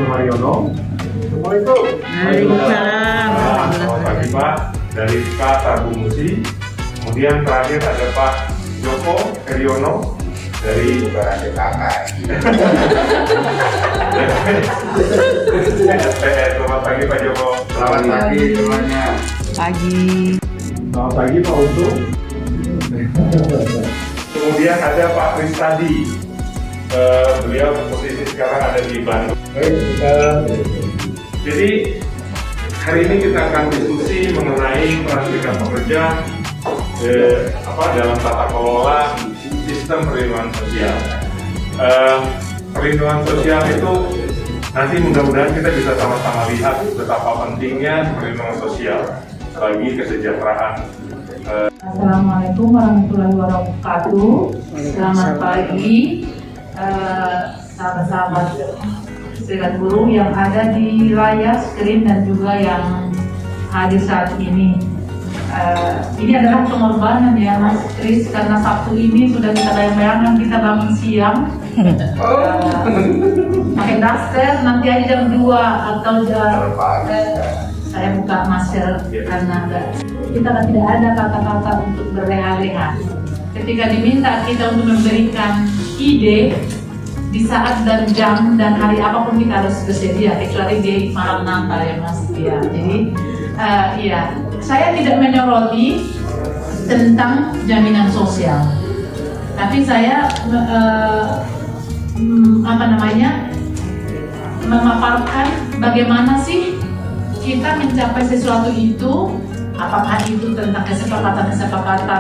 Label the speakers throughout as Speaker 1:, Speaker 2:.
Speaker 1: Sumaryono. Assalamualaikum.
Speaker 2: Waalaikumsalam.
Speaker 1: Selamat pagi Pak, dari Pak Tarbu Musi. Kemudian terakhir ada Pak Joko Eriono dari
Speaker 3: Bukan kakak.
Speaker 1: Selamat pagi Pak Joko.
Speaker 3: Selamat pagi semuanya.
Speaker 2: Pagi.
Speaker 1: Selamat pagi Pak Untung. Kemudian ada Pak Kristadi. Beliau posisi sekarang ada di Bandung. Jadi hari ini kita akan diskusi mengenai peran serikat pekerja dalam tata kelola sistem perlindungan sosial. Perlindungan sosial itu nanti mudah-mudahan kita bisa sama-sama lihat betapa pentingnya perlindungan sosial bagi kesejahteraan.
Speaker 4: Assalamualaikum warahmatullahi wabarakatuh. Selamat pagi sahabat-sahabat serikat buruh yang ada di layar screen dan juga yang hadir saat ini. Ini adalah pengorbanan ya Mas Kris, karena Sabtu ini sudah kita bayang-bayangkan kita bangun siang pakai daster, nanti aja jam 2 atau jam saya buka masker karena kita tidak ada kata-kata untuk berleha-leha. Ketika diminta kita untuk memberikan ide di saat dan jam dan hari apapun kita harus bersedia, kecuali di malam Natal ya Mas. Ya, jadi saya tidak menyoroti tentang jaminan sosial, tapi saya memaparkan bagaimana sih kita mencapai sesuatu itu, apakah itu tentang kesepakatan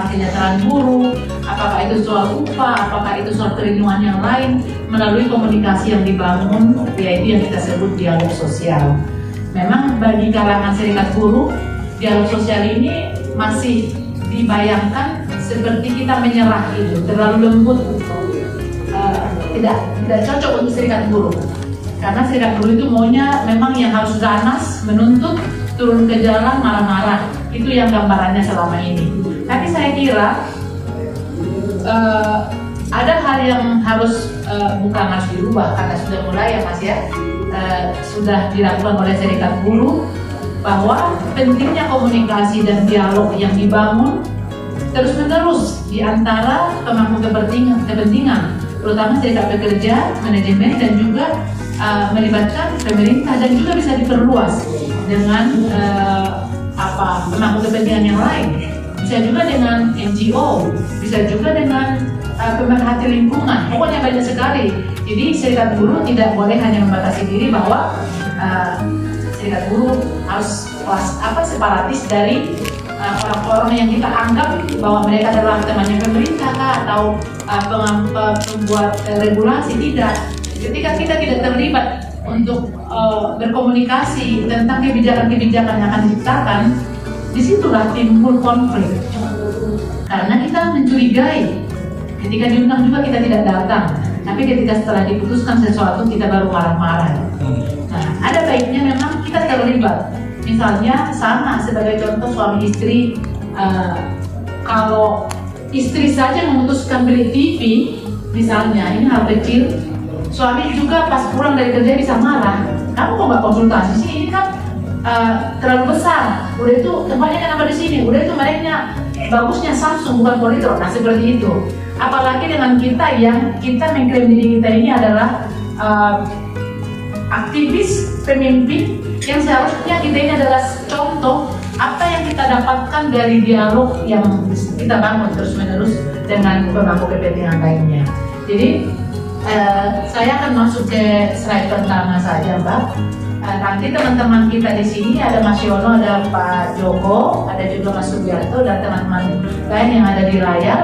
Speaker 4: kesejahteraan buruh, apakah itu soal upah, apakah itu soal perlindungan yang lain, melalui komunikasi yang dibangun, yaitu yang kita sebut dialog sosial. Memang bagi kalangan serikat buruh, dialog sosial ini masih dibayangkan seperti kita menyerah itu, terlalu lembut, tidak cocok untuk serikat buruh. Karena serikat buruh itu maunya memang yang harus ganas, menuntut, turun ke jalan, marah-marah. Itu yang gambarannya selama ini. Tapi saya kira ada hal yang bukan harus dirubah, karena sudah mulai ya Mas ya, sudah dilakukan oleh serikat buruh, bahwa pentingnya komunikasi dan dialog yang dibangun terus-menerus di antara pemangku kepentingan, terutama serikat pekerja, manajemen, dan juga melibatkan pemerintah, dan juga bisa diperluas dengan pemangku kepentingan yang lain, bisa juga dengan NGO, bisa juga dengan pemerhati lingkungan, pokoknya banyak sekali. Jadi serikat buruh tidak boleh hanya membatasi diri bahwa serikat buruh harus separatis dari orang-orang yang kita anggap bahwa mereka adalah temannya pemerintah atau pembuat regulasi. Tidak. Ketika kita tidak terlibat untuk berkomunikasi tentang kebijakan-kebijakan yang akan diciptakan, disitulah timbul konflik. Karena kita mencurigai, ketika diundang juga kita tidak datang, tapi ketika setelah diputuskan sesuatu kita baru marah-marah. Nah, ada baiknya memang kita terlibat. Misalnya sama sebagai contoh suami istri, kalau istri saja memutuskan beli TV, misalnya ini hal kecil, suami juga pas pulang dari kerja bisa marah. Kamu kok nggak konsultasi sih? Ini kan terlalu besar. Udah itu tempatnya kenapa di sini? Udah itu mereknya bagusnya Samsung bukan Politron. Nah seperti itu. Apalagi dengan kita yang kita mengklaim diri kita ini adalah aktivis, pemimpin, yang seharusnya kita ini adalah contoh apa yang kita dapatkan dari dialog yang kita bangun terus-menerus dengan pemangku kepentingan lainnya. Jadi saya akan masuk ke slide pertama saja, Mbak. Nanti teman-teman kita di sini ada Mas Yono, ada Pak Joko, ada juga Mas Sugiarto, dan teman-teman lain yang ada di layar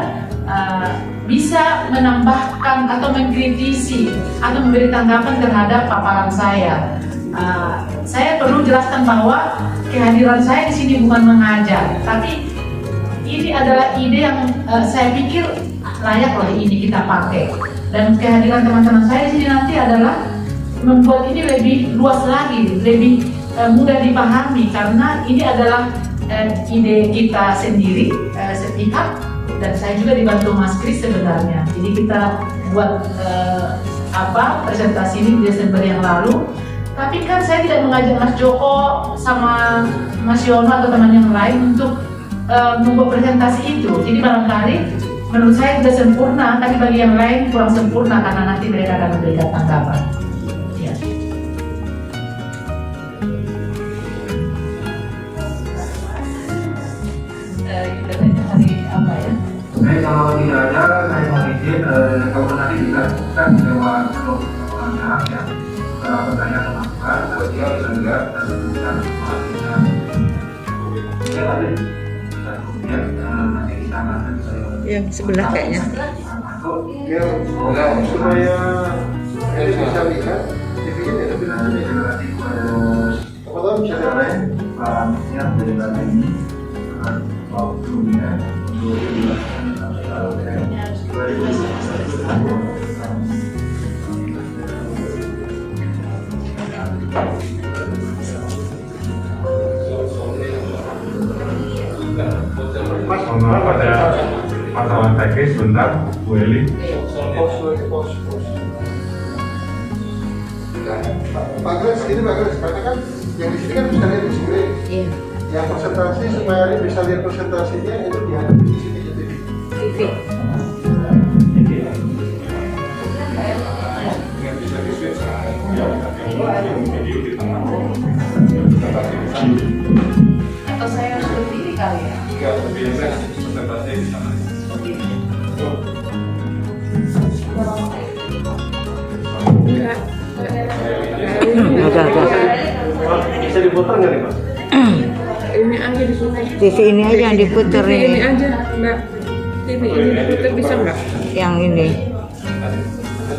Speaker 4: bisa menambahkan atau mengkritisi atau memberi tanggapan terhadap paparan saya. Saya perlu jelaskan bahwa kehadiran saya di sini bukan mengajar, tapi ini adalah ide yang saya pikir layak loh ini kita pakai. Dan kehadiran teman-teman saya di sini nanti adalah membuat ini lebih luas lagi, lebih mudah dipahami, karena ini adalah ide kita sendiri, sepihak, dan saya juga dibantu Mas Kris sebenarnya. Jadi kita buat presentasi ini di Desember yang lalu. Tapi kan saya tidak mengajak Mas Joko sama Mas Yono atau teman yang lain untuk membuat presentasi itu. Jadi barangkali menurut saya sudah sempurna, tapi bagi yang lain kurang sempurna karena nanti mereka akan memberikan tanggapan. Ya. Apa ya?
Speaker 3: Saya kalau tidak ada, saya mohon izin kalau nanti dilakukan lewat pelajaran ya. Pertanyaan masukan, kalau dia bisa lihat dan bisa melakukan. Ya tadi bisa kemudian nanti kita akan
Speaker 2: Yang sebelah kayaknya.
Speaker 3: Ya, supaya bisa lihat TV-nya ya lebih nanti generasi harus apa tahu bisa lain bahannya dari data ini waktunya untuk dilakukan
Speaker 1: Mas, mohon maaf ada masalah teknis sebentar, Bu Eli.
Speaker 5: Pak Grace, ini Pak Grace, karena kan yang di sini kan bisa lihat di sini.
Speaker 2: Iya.
Speaker 5: Yang presentasi supaya ini bisa lihat presentasinya itu dihadap di sini jadi.
Speaker 2: TV.
Speaker 4: Atau saya harus berdiri kali ya?
Speaker 1: Enggak, lebih enak presentasi di sana.
Speaker 5: Bisa diputar nggak nih Pak?
Speaker 6: Ini aja diputar.
Speaker 2: TV ini aja yang diputer
Speaker 6: TV ini
Speaker 2: ini.
Speaker 6: aja, Mbak. TV ini diputar bisa nggak?
Speaker 2: Yang ini.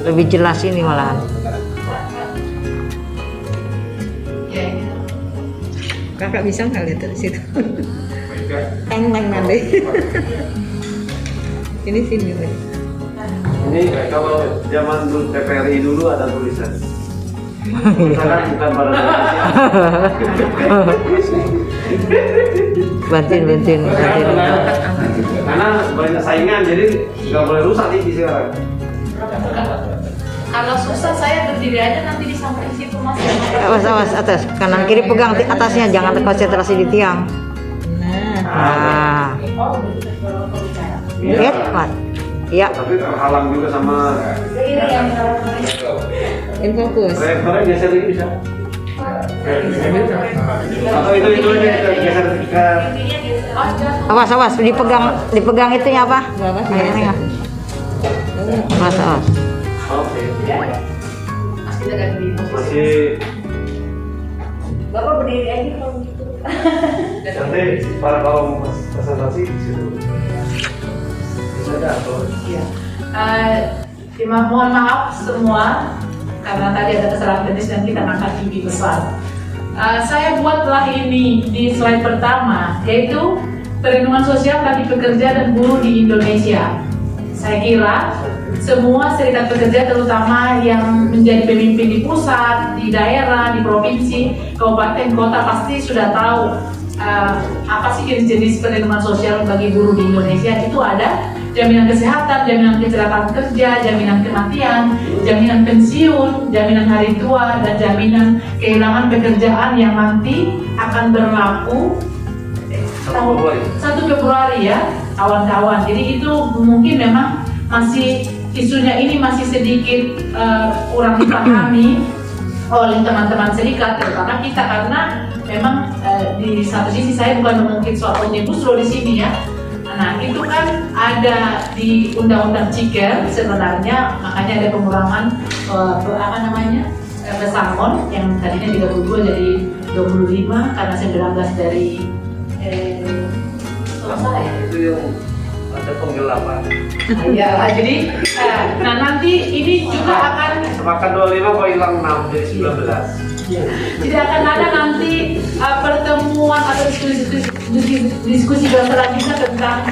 Speaker 2: Lebih jelas ini malahan.
Speaker 4: Ya, ini.
Speaker 2: Kakak bisa nggak lihat dari situ? Teng-teng nanti. Ini sini nih.
Speaker 5: Ini kalau zaman dulu TPRI dulu ada tulisan. Sekarang bukan pada
Speaker 2: Bantuin.
Speaker 5: karena banyak saingan jadi nggak boleh rusak nih sekarang.
Speaker 4: Kalau susah saya berdiri aja nanti di samping situ Mas.
Speaker 2: Awas atas, kanan kiri pegang atasnya, jangan konsentrasi di tiang. Nah, lihat Mas. Iya.
Speaker 5: Tapi terhalang juga sama
Speaker 2: In fokus.
Speaker 5: refernya geser ini bisa. Atau itu geser ke
Speaker 2: Awas, dipegang itunya apa? Airnya. Awas.
Speaker 5: oke.
Speaker 4: Mas kita ganti di posisi.
Speaker 5: Masih
Speaker 4: Bapak berdiri aja kalau gitu.
Speaker 5: nanti para kaum presentasi di situ. Bisa ada atau
Speaker 4: Iya. Mohon maaf semua karena tadi ada kesalahan teknis dan kita angkat tinggi besar. Saya buatlah ini di slide pertama, yaitu perlindungan sosial bagi pekerja dan buruh di Indonesia. Saya kira semua serikat pekerja terutama yang menjadi pemimpin di pusat, di daerah, di provinsi, kabupaten, kota pasti sudah tahu apa sih jenis perlindungan sosial bagi buruh di Indonesia. Itu ada jaminan kesehatan, jaminan kecelakaan kerja, jaminan kematian, jaminan pensiun, jaminan hari tua, dan jaminan kehilangan pekerjaan yang nanti akan berlaku 1 Februari ya, kawan-kawan. Jadi itu mungkin memang masih isunya ini masih sedikit kurang dipahami oleh teman-teman serikat, terutama kita, karena memang di satu sisi saya bukan mengungkit soal omnibus law di sini ya. Nah itu kan ada di Undang-Undang Ciker sebenarnya, makanya ada pengurangan pesangon yang tadinya 32 jadi 25 karena saya berangkat dari
Speaker 5: itu yang ada penggelapan.
Speaker 4: ya jadi nanti ini juga akan
Speaker 5: Semakan 25 kok hilang 6 jadi 19.
Speaker 4: tidak akan ada nanti pertemuan atau diskusi berselanjutnya tentang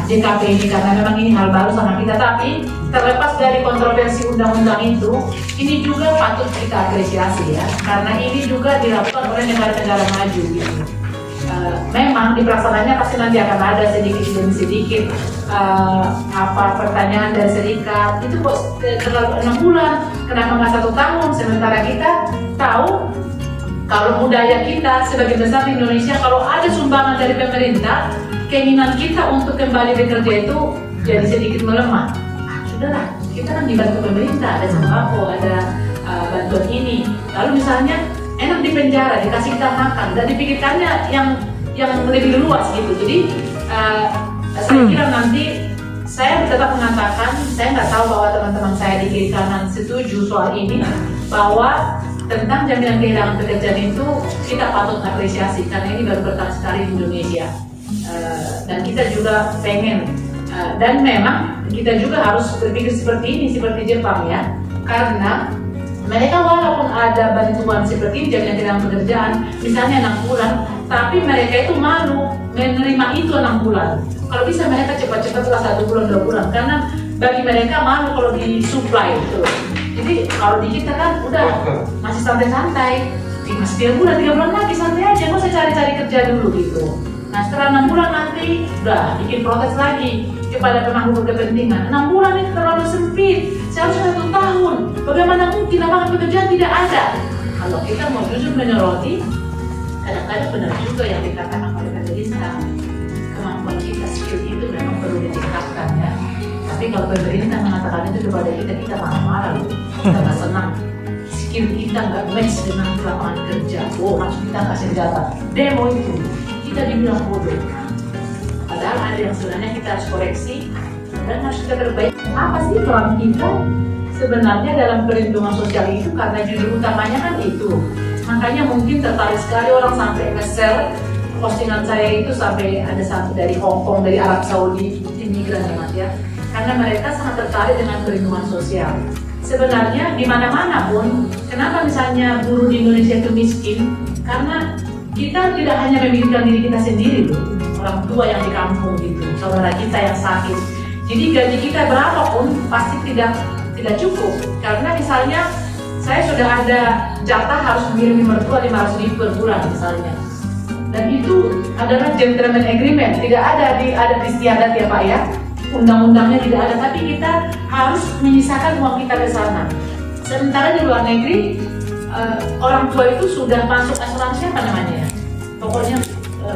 Speaker 4: JKP ini, karena memang ini hal baru sama kita. Tapi terlepas dari kontroversi undang-undang itu, ini juga patut kita apresiasi ya, karena ini juga dilakukan oleh negara-negara maju gitu. memang di pelaksanaannya pasti nanti akan ada sedikit demi sedikit pertanyaan dari serikat itu kok terlalu 6 bulan, kenapa nggak 1 tahun? Sementara kita tahu kalau budaya kita sebagai besar di Indonesia, kalau ada sumbangan dari pemerintah, keinginan kita untuk kembali bekerja itu jadi sedikit melemah. Sudahlah, kita kan dibantu pemerintah, ada sembako, ada bantuan ini. Lalu misalnya enak di penjara, dikasih kita makan, dan dipikirkannya yang lebih luas gitu. Jadi saya kira nanti saya tetap mengatakan, saya nggak tahu bahwa teman-teman saya di kiri kanan setuju soal ini, bahwa tentang jaminan kehilangan pekerjaan itu kita patut apresiasi karena ini baru pertama sekali di Indonesia. Dan kita juga pengen dan memang kita juga harus berpikir seperti ini, seperti Jepang ya, karena mereka walaupun ada bantuan seperti ini jaminan kehilangan pekerjaan misalnya 6 bulan, tapi mereka itu malu menerima itu 6 bulan. Kalau bisa mereka cepat-cepat lah 1 bulan 2 bulan, karena bagi mereka malu kalau disuplai itu. Jadi kalau di kita kan udah masih santai-santai, masih 3 bulan 3 bulan lagi santai aja, nggak usah cari-cari kerja dulu gitu. Nah setelah 6 bulan nanti udah bikin protes lagi kepada pemangku berkepentingan. 6 bulan itu terlalu sempit, seharusnya 1 tahun. Bagaimana mungkin lapangan pekerjaan tidak ada? Kalau kita mau jujur menyoroti, kadang-kadang benar juga yang dikatakan oleh pemerintah, kemampuan kita, skill itu memang perlu ditingkatkan ya. Tapi kalau pemerintah mengatakan itu kepada kita, kita marah-marah loh, kita nggak senang. Skill kita nggak match dengan lapangan kerja, langsung kita kasih senjata. Demo itu, kita dibilang bodoh. Padahal ada yang sebenarnya kita harus koreksi dan harus kita perbaiki. Apa sih peran kita sebenarnya dalam perlindungan sosial itu? Karena judul utamanya kan itu. Makanya mungkin tertarik sekali orang sampai nge-share postingan saya itu, sampai ada satu dari Hong Kong, dari Arab Saudi, imigran ya Mas ya. Karena mereka sangat tertarik dengan perlindungan sosial. Sebenarnya di mana-mana pun, kenapa misalnya buruh di Indonesia itu miskin? Karena kita tidak hanya memikirkan diri kita sendiri loh, orang tua yang di kampung gitu, saudara kita yang sakit. Jadi gaji kita berapapun pasti tidak cukup. Karena misalnya saya sudah ada jatah harus mengirim mertua 500.000 per bulan misalnya. Dan itu adalah gentleman agreement, tidak ada di adat istiadat ya Pak ya. Undang-undangnya tidak ada, tapi kita harus menyisakan uang kita ke sana. Sementara di luar negeri, orang tua itu sudah masuk asuransi apa namanya ya? Pokoknya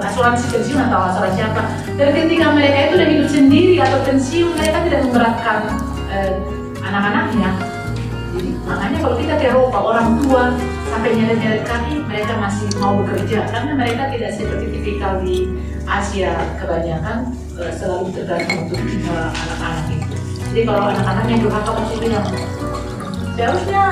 Speaker 4: asuransi pensiun atau asuransi apa. Dan ketika mereka itu udah hidup sendiri atau pensiun, mereka tidak memberatkan anak-anaknya. Jadi makanya kalau kita ke Eropa, orang tua sampai nyeret-nyeret kaki, mereka masih mau bekerja karena mereka tidak seperti tipikal di Asia kebanyakan selalu tergantung untuk anak-anak itu. Jadi kalau anak-anaknya durhaka pasti bilang, seharusnya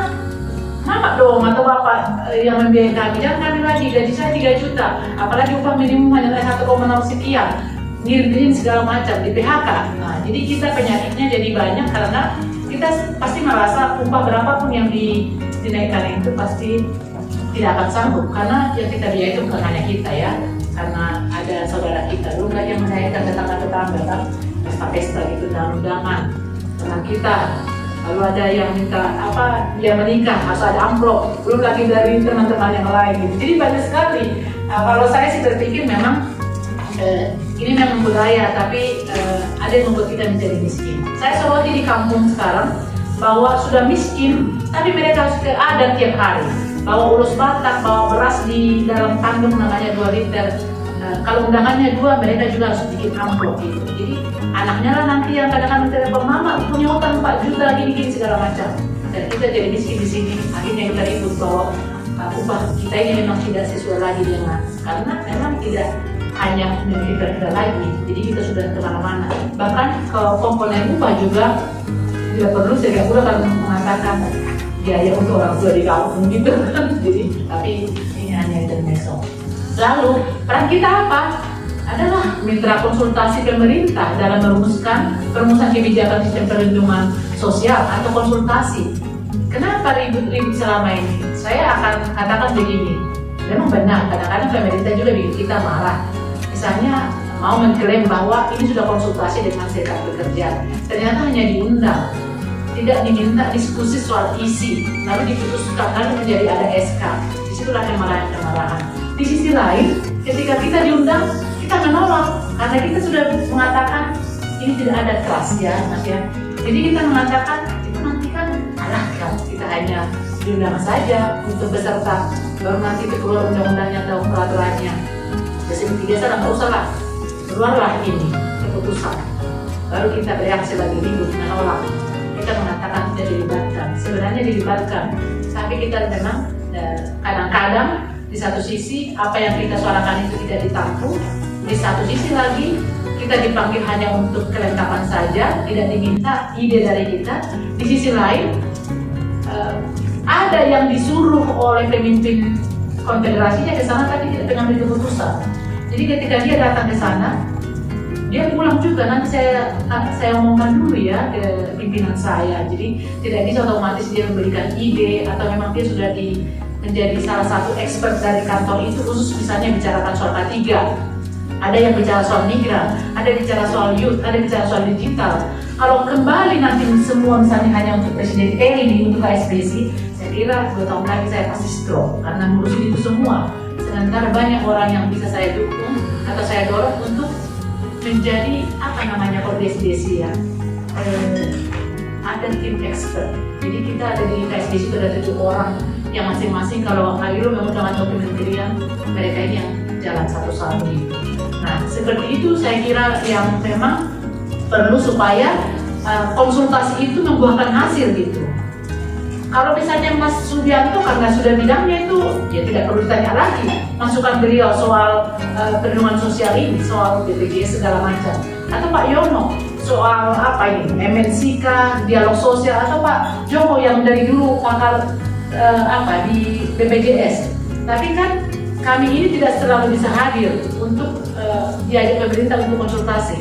Speaker 4: mama dong atau bapak yang membiayai kami, jangan kami lagi, gaji saya 3 juta, apalagi upah minimum hanya 1,0 sekian, ngirim segala macam, di PHK. Nah, jadi kita penyakitnya jadi banyak karena kita pasti merasa upah berapapun yang dinaikkan itu pasti tidak akan sanggup, karena yang kita biayai itu bukan hanya kita ya, karena ada saudara kita belum lagi yang menaikkan tetangga-tetangga kan, pesta-pesta gitu dan undangan teman kita, lalu ada yang minta dia menikah harus ada amplop, belum lagi dari teman-teman yang lain gitu. Jadi banyak sekali. Kalau saya sih berpikir memang ini memang budaya, tapi ada yang membuat kita menjadi miskin. Saya soroti di kampung sekarang bahwa sudah miskin, tapi mereka harus ke adat tiap hari. Bawa ulus batak, bawa beras di dalam kandung namanya 2 liter. Kalau undangannya 2, mereka juga harus bikin amplop gitu. Jadi anaknya lah nanti yang kadang-kadang telepon, mama punya utang 4 juta gini segala macam. Dan kita jadi miskin di sini. Akhirnya kita ribut bahwa upah kita ini memang tidak sesuai lagi dengan, karena memang tidak hanya memikirkan kita lagi. Jadi kita sudah kemana-mana. Bahkan ke komponen upah juga tidak perlu setiap bulan kalau mengatakan biaya untuk orang tua di kampung gitu kan. Jadi tapi ini hanya intermezzo. Lalu peran kita apa? Adalah mitra konsultasi pemerintah dalam merumuskan perumusan kebijakan sistem perlindungan sosial atau konsultasi. Kenapa ribut-ribut selama ini? Saya akan katakan begini, memang benar kadang-kadang pemerintah juga bikin kita marah. Misalnya mau mengklaim bahwa ini sudah konsultasi dengan serikat pekerja, ternyata hanya diundang, tidak diminta diskusi soal isi, lalu diputuskan, lalu menjadi ada SK. Disitulah kemarahan-kemarahan. Di sisi lain, ketika kita diundang, kita menolak karena kita sudah mengatakan ini tidak ada trust ya Mas ya. Jadi kita mengatakan itu nanti kan kan kita hanya diundang saja untuk beserta, baru nanti itu keluar undang-undangnya atau peraturannya. Jadi biasa nggak usah lah, keluarlah ini keputusan. Baru kita bereaksi lagi minggu menolak. Kita mengatakan tidak dilibatkan. Sebenarnya dilibatkan, tapi kita memang kadang-kadang di satu sisi apa yang kita suarakan itu tidak ditampung, di satu sisi lagi kita dipanggil hanya untuk kelengkapan saja, tidak diminta ide dari kita. Di sisi lain ada yang disuruh oleh pemimpin konfederasinya ke sana tapi tidak mengambil keputusan. Jadi ketika dia datang ke sana, dia pulang juga. Nanti saya omongkan dulu ya ke pimpinan saya. Jadi tidak bisa otomatis dia memberikan ide atau memang dia sudah menjadi salah satu expert dari kantor itu khusus misalnya bicarakan soal K3. Ada yang bicara soal migran, ada yang bicara soal youth, ada yang bicara soal digital. Kalau kembali nanti semua misalnya hanya untuk Presiden ini, untuk KSBC, saya kira 2 tahun lagi saya pasti stroke karena ngurusin itu semua. Sementara banyak orang yang bisa saya dukung atau saya dorong untuk menjadi apa namanya kalau DSDC ya, ada tim expert. Jadi kita ada di KSBC itu ada 7 orang yang masing-masing kalau Ayu menggunakan kementerian mereka ini yang jalan satu-satu gitu. Nah seperti itu saya kira yang memang perlu supaya konsultasi itu membuahkan hasil gitu. Kalau misalnya Mas Subianto karena sudah bidangnya itu, ya tidak perlu ditanya lagi masukan beliau soal perlindungan sosial ini, soal BPJS segala macam. Atau Pak Yono soal apa ini, MNC kah, dialog sosial, atau Pak Joko yang dari dulu pakar di BPJS. Tapi kan kami ini tidak selalu bisa hadir untuk diajak pemerintah untuk konsultasi.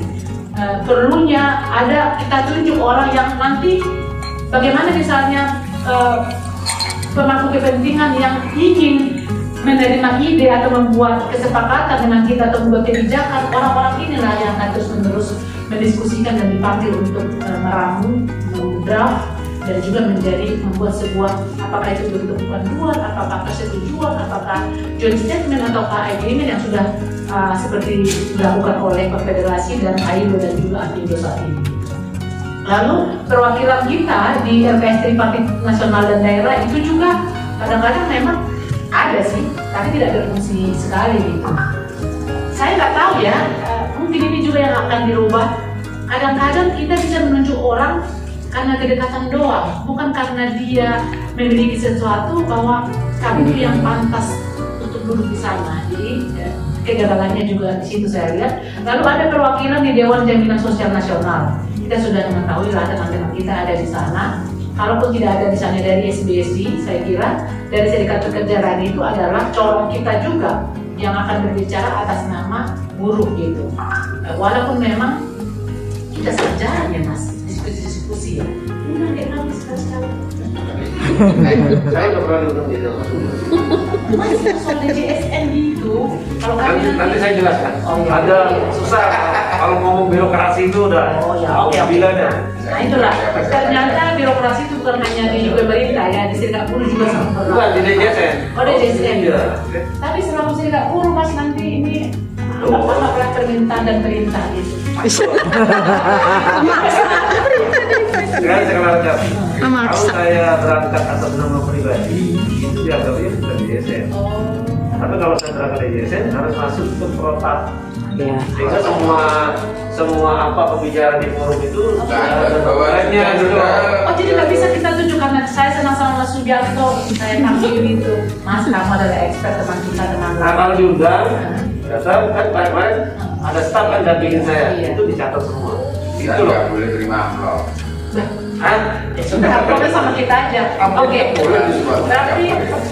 Speaker 4: Perlunya ada kita tunjuk orang yang nanti bagaimana misalnya pemangku kepentingan yang ingin menerima ide atau membuat kesepakatan dengan kita atau membuat kebijakan, orang-orang inilah yang akan terus-menerus mendiskusikan dan dipanggil untuk meramu, draft dan juga membuat sebuah apakah itu bentuk panduan, apakah persetujuan, apakah joint statement atau agreement yang sudah seperti dilakukan oleh Konfederasi dan AILO dan juga APILO saat ini. Lalu perwakilan kita di LPS Tripartit Nasional dan Daerah itu juga kadang-kadang memang ada sih, tapi tidak berfungsi sekali gitu. Saya nggak tahu ya, mungkin ini juga yang akan dirubah. Kadang-kadang kita bisa menunjuk orang karena kedekatan doang, bukan karena dia memiliki sesuatu bahwa kami itu yang pantas untuk duduk di sana. Jadi kegagalannya juga di situ saya lihat. Lalu ada perwakilan di Dewan Jaminan Sosial Nasional. Kita sudah mengetahui lah teman-teman kita ada di sana. Kalaupun tidak ada di sana dari SBSI, saya kira dari Serikat Pekerja lain itu adalah corong kita juga yang akan berbicara atas nama buruh gitu. Walaupun memang kita sejarah ya Mas, diskusi ya. Ini kayak kami sekali-sekali.
Speaker 5: Saya nggak pernah duduk di dalam.
Speaker 4: Mas soal DJSN itu, kalau kami
Speaker 5: Nanti saya jelaskan. Ada susah kalau ngomong birokrasi itu udah.
Speaker 4: Oh ya, oke.
Speaker 5: Bilangnya.
Speaker 4: Nah itulah, ternyata birokrasi itu bukan hanya di pemerintah ya, di Serikat Buruh juga sama.
Speaker 5: Bukan di DJSN.
Speaker 4: Oh DJSN.
Speaker 5: Iya.
Speaker 4: Tapi selama Serikat Buruh Mas nanti ini apa permintaan dan perintah gitu.
Speaker 5: Sekarang saya kenalkan. Kalau saya berangkat atas nama pribadi, itu dianggapnya bukan DJSN. Tapi kalau saya berangkat DJSN harus masuk ke protap.
Speaker 2: Ya.
Speaker 5: Sehingga semua apa pembicaraan di forum itu ada bawaannya gitu.
Speaker 4: Oh jadi nggak bisa kita tunjuk karena saya senang sama Mas Subianto, saya tampil itu. Mas kamu adalah expert teman kita teman.
Speaker 5: Nah kalau diundang, dasar kan kemarin ada staf kan dampingin saya, itu dicatat semua. Itu
Speaker 7: Saya
Speaker 5: loh.
Speaker 7: nggak boleh terima amplop.
Speaker 5: Hah?
Speaker 4: Ya sudah, problem sama kita aja. Oke. Berarti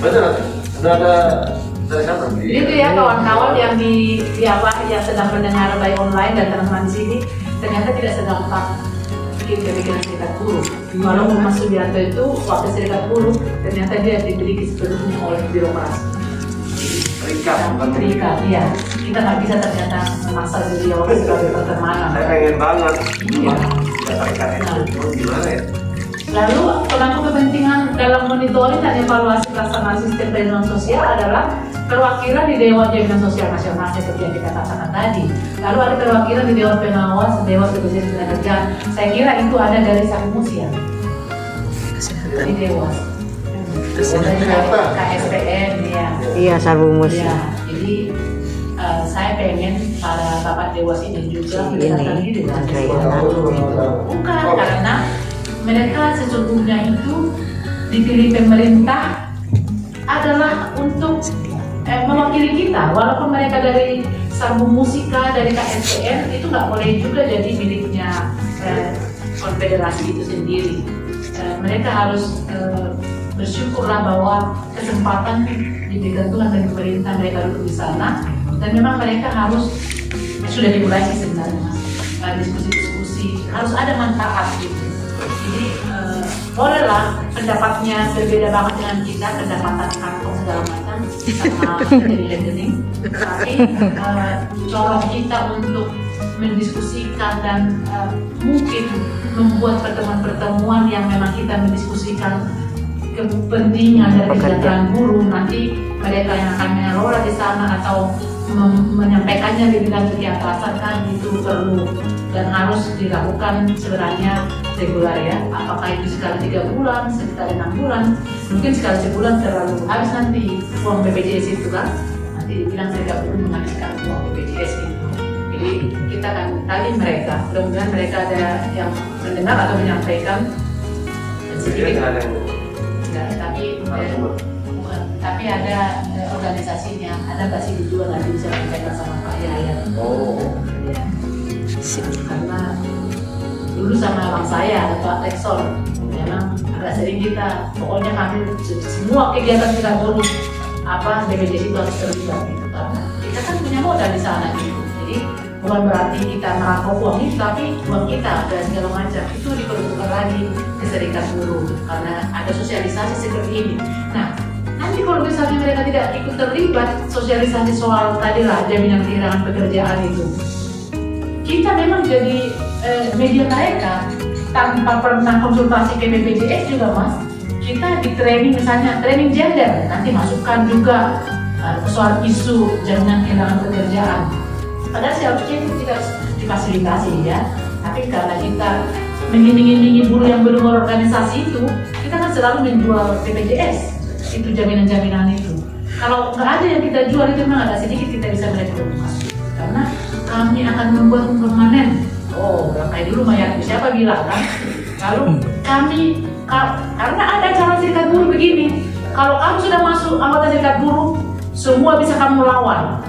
Speaker 5: Betul. Sudah ada dari siapa?
Speaker 4: itu ya kawan-kawan yang di yang sedang mendengar by online dan teman-teman di sini ternyata tidak segampang bikin pemikiran Serikat Buruh. Walaupun Mas Subianto itu wakil Serikat Buruh, ternyata dia diberi sepenuhnya oleh birokrasi. Terikat, iya. Kita nggak bisa ternyata memaksa beliau sebagai pertemanan.
Speaker 5: Saya pengen banget.
Speaker 4: Iya.
Speaker 5: Tidak terikat itu. Gimana ya?
Speaker 4: Lalu pemangku kepentingan dalam monitoring dan evaluasi pelaksanaan sistem perlindungan sosial adalah perwakilan di Dewan Jaminan Sosial Nasional seperti yang kita katakan tadi. Lalu ada perwakilan di Dewan Pengawas, Dewan Bpjs Ketenagakerjaan. Saya kira itu ada dari Sarmusi ya. Di Dewas. KSPN ya.
Speaker 2: Iya, Sarbumus.
Speaker 4: Ya, jadi saya pengen para bapak dewas ini juga mendekatkan diri dengan bukan karena mereka sesungguhnya itu dipilih pemerintah adalah untuk mewakili kita, walaupun mereka dari Sarbu Musika, dari KSPN itu nggak boleh juga jadi miliknya konfederasi itu sendiri. Mereka harus bersyukurlah bahwa kesempatan diberikan Tuhan dari pemerintah mereka duduk di sana, dan memang mereka harus sudah dimulai sih sebenarnya mas, diskusi-diskusi harus ada manfaat gitu. Jadi bolehlah pendapatnya berbeda banget dengan kita, pendapatan kantong segala macam sama dari rekening, tapi corong kita untuk mendiskusikan dan mungkin membuat pertemuan-pertemuan yang memang kita mendiskusikan kepentingan dari kesejahteraan buruh, nanti mereka yang akan mengelola di sana atau menyampaikannya di bidang kegiatan kan itu perlu dan harus dilakukan sebenarnya reguler ya. Apakah itu sekali 3 bulan, sekali 6 bulan, mungkin sekali sebulan terlalu habis nanti uang BPJS itu kan, nanti dibilang serikat buruh menghabiskan uang BPJS itu. Jadi kita akan tanya mereka, mudah-mudahan mereka ada yang mendengar atau menyampaikan sedikit. Tapi ada organisasinya, ada Mbak Sidi juga nanti bisa menyampaikan sama Pak Yaya. Ya. Karena dulu sama abang saya, Pak Lexor, memang agak sering kita, pokoknya kami semua kegiatan kita buruh BPJS itu harus terlibat gitu, karena kita kan punya modal di sana gitu. Jadi bukan berarti kita merampok uang itu, tapi uang kita dan segala macam itu diperlukan lagi ke serikat buruh karena ada sosialisasi seperti ini. Nah, nanti kalau misalnya mereka tidak ikut terlibat sosialisasi soal tadilah jaminan kehilangan pekerjaan itu, kita memang jadi media mereka tanpa pernah konsultasi ke BPJS juga mas. Kita di training misalnya training gender, nanti masukkan juga soal isu jaminan kehilangan pekerjaan. Padahal seharusnya itu kita harus difasilitasi ya. Tapi karena kita mengiming-imingi buruh yang belum berorganisasi itu, kita kan selalu menjual BPJS. Itu jaminan-jaminan itu. Kalau nggak ada yang kita jual itu memang agak sedikit kita bisa merekrut mas. Karena kami akan membuat permanen. Oh, kayak dulu Maya siapa bilang kan? Lalu kami karena ada cara serikat buruh begini. Kalau kamu sudah masuk anggota serikat buruh, semua bisa kamu lawan.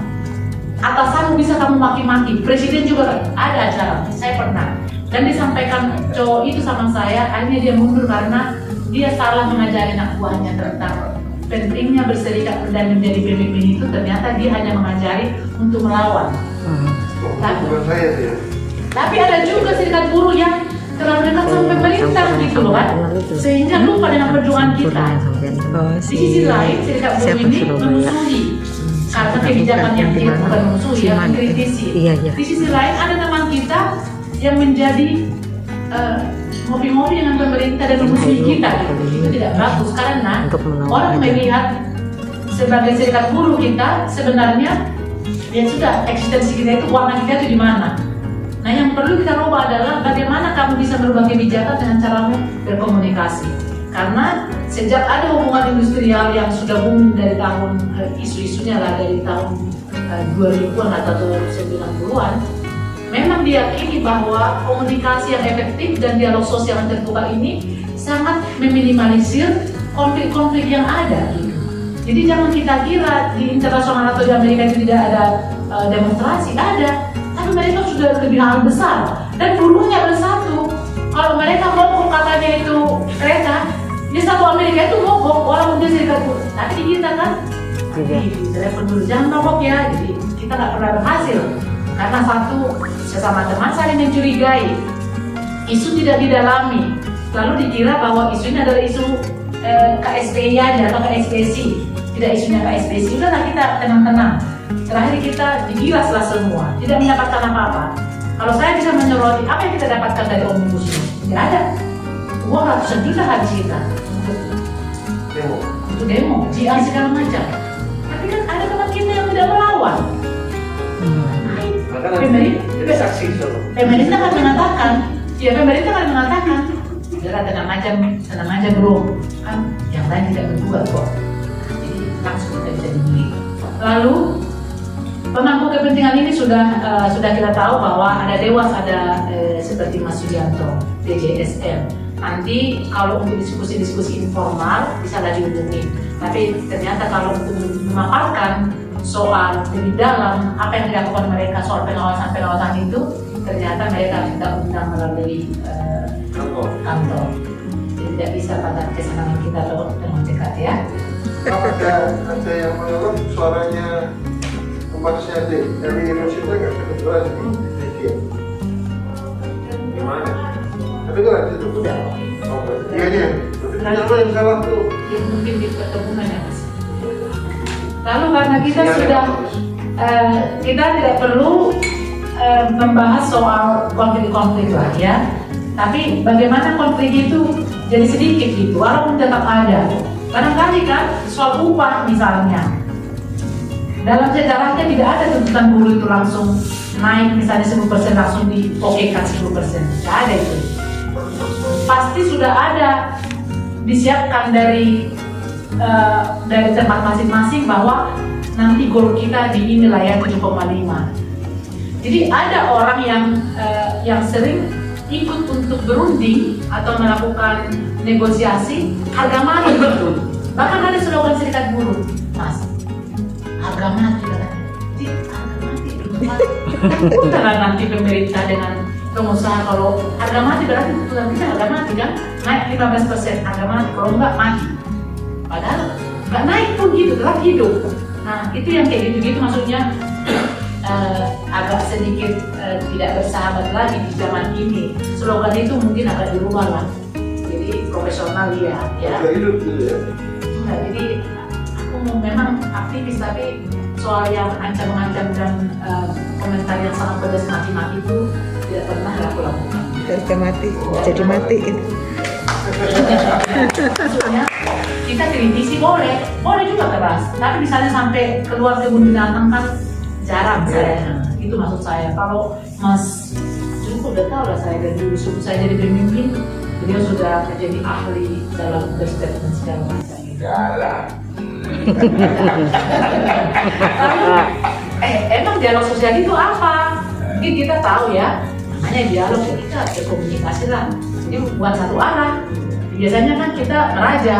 Speaker 4: Atasanmu bisa kamu maki-maki. Presiden juga ada acara. Saya pernah. Dan disampaikan cowok itu sama saya, akhirnya dia mundur karena dia salah mengajari anak buahnya tentang pentingnya berserikat dan menjadi pemimpin itu. Ternyata dia hanya mengajari untuk melawan. Tapi ada juga serikat buruh yang terlalu dekat sama pemerintah gitu loh kan, sehingga lupa dengan perjuangan kita. Di sisi lain serikat buruh ini memusuhi karena kebijakan yang kita bukan memusuhi, yang mengkritisi. Di sisi lain ada teman kita yang menjadi ngopi-ngopi dengan pemerintah dan memusuhi kita. Itu tidak bagus karena orang melihat sebagai serikat buruh kita sebenarnya ya sudah eksistensi kita itu, warna kita itu di mana. Nah yang perlu kita rubah adalah bagaimana kamu bisa merubah kebijakan dengan caramu berkomunikasi. Karena sejak ada hubungan industrial yang sudah booming dari tahun isu-isunya lah dari tahun 2000-an atau 90-an, memang diyakini bahwa komunikasi yang efektif dan dialog sosial yang terbuka ini sangat meminimalisir konflik-konflik yang ada. Jadi jangan kita kira di internasional atau di Amerika itu tidak ada demonstrasi, ada. Tapi mereka sudah lebih hal besar dan buruhnya bersatu. Kalau mereka mogok katanya itu kereta, di satu Amerika itu mogok walaupun dia serikat buruh. Tapi di kita kan, saya peduli jangan mogok ya. Jadi kita nggak pernah berhasil karena satu sesama teman saling mencurigai, isu tidak didalami, lalu dikira bahwa isu ini adalah isu KSPI aja atau KSPC, tidak isunya KSPC. Udahlah kita tenang-tenang. Terakhir kita digilaslah semua, tidak mendapatkan apa-apa. Kalau saya bisa menyoroti apa yang kita dapatkan dari omnibus law, tidak ada. Uang ratusan juta habis kita untuk
Speaker 5: demo.
Speaker 4: untuk demo, jihad segala macam. Tapi kan ada teman kita yang tidak melawan.
Speaker 5: Maka nanti jadi saksi solo.
Speaker 4: Pemerintah akan mengatakan, ya tenang aja bro, kan yang lain tidak berbuat kok. Jadi langsung kita bisa dibeli. Lalu pemangku kepentingan ini sudah kita tahu bahwa ada dewas, ada seperti Mas Sugianto, DJSM. Nanti kalau untuk diskusi-diskusi informal bisa dihubungi. Tapi ternyata kalau untuk memaparkan soal lebih dalam apa yang dilakukan mereka soal pengawasan itu, ternyata mereka kita undang melalui kantor. Jadi tidak bisa pada kesenangan kita atau dengan dekat ya.
Speaker 7: Ada yang menolak suaranya tempatnya dari Indonesia nggak kebetulan di
Speaker 5: Gimana?
Speaker 7: tapi kan itu udah iya yang salah tuh
Speaker 4: Ya, mungkin di pertemuan ya Mas. Lalu karena kita sudah kita tidak perlu membahas soal konflik-konflik lah ya. Tapi bagaimana konflik itu jadi sedikit gitu, walaupun tetap ada. Barangkali kan soal upah misalnya, dalam sejarahnya tidak ada tuntutan buruh itu langsung naik misalnya 10% langsung diokekan 10%, tidak ada itu. Pasti sudah ada disiapkan dari tempat masing-masing bahwa nanti goal kita di inilah ya 7,5. Jadi ada orang yang sering ikut untuk berunding atau melakukan negosiasi harga mati gitu. Bahkan ada slogan serikat buruh, Mas, harga mati katanya. Jadi harga mati takutlah nanti pemerintah dengan pengusaha kalau harga mati berarti tuntutan kita harga mati kan naik 15% harga mati, kalau enggak mati. Padahal nggak naik pun gitu, tetap hidup. Nah itu yang kayak gitu-gitu maksudnya agak sedikit tidak bersahabat lagi di zaman ini. Slogan itu mungkin agak dirubah lah. Jadi profesional ya.
Speaker 7: hidup gitu ya.
Speaker 4: Nah, jadi aku memang aktivis tapi soal yang ancam-ancam dan komentar yang sangat pedas maki-maki itu tidak pernah aku lakukan.
Speaker 6: Harga mati, jadi mati.
Speaker 4: Maksudnya kita kritisi boleh juga keras. Tapi misalnya sampai keluar kebun binatang kan jarang saya. Itu maksud saya. Kalau Mas Joko udah tahu lah saya dari dulu sebelum saya jadi pemimpin, beliau sudah menjadi ahli dalam berstatement segala macam.
Speaker 7: Jalan.
Speaker 4: Lalu, emang dialog sosial itu apa? Mungkin kita tahu ya, namanya dialog kita berkomunikasi lah. Jadi bukan satu arah. Biasanya kan kita meraja.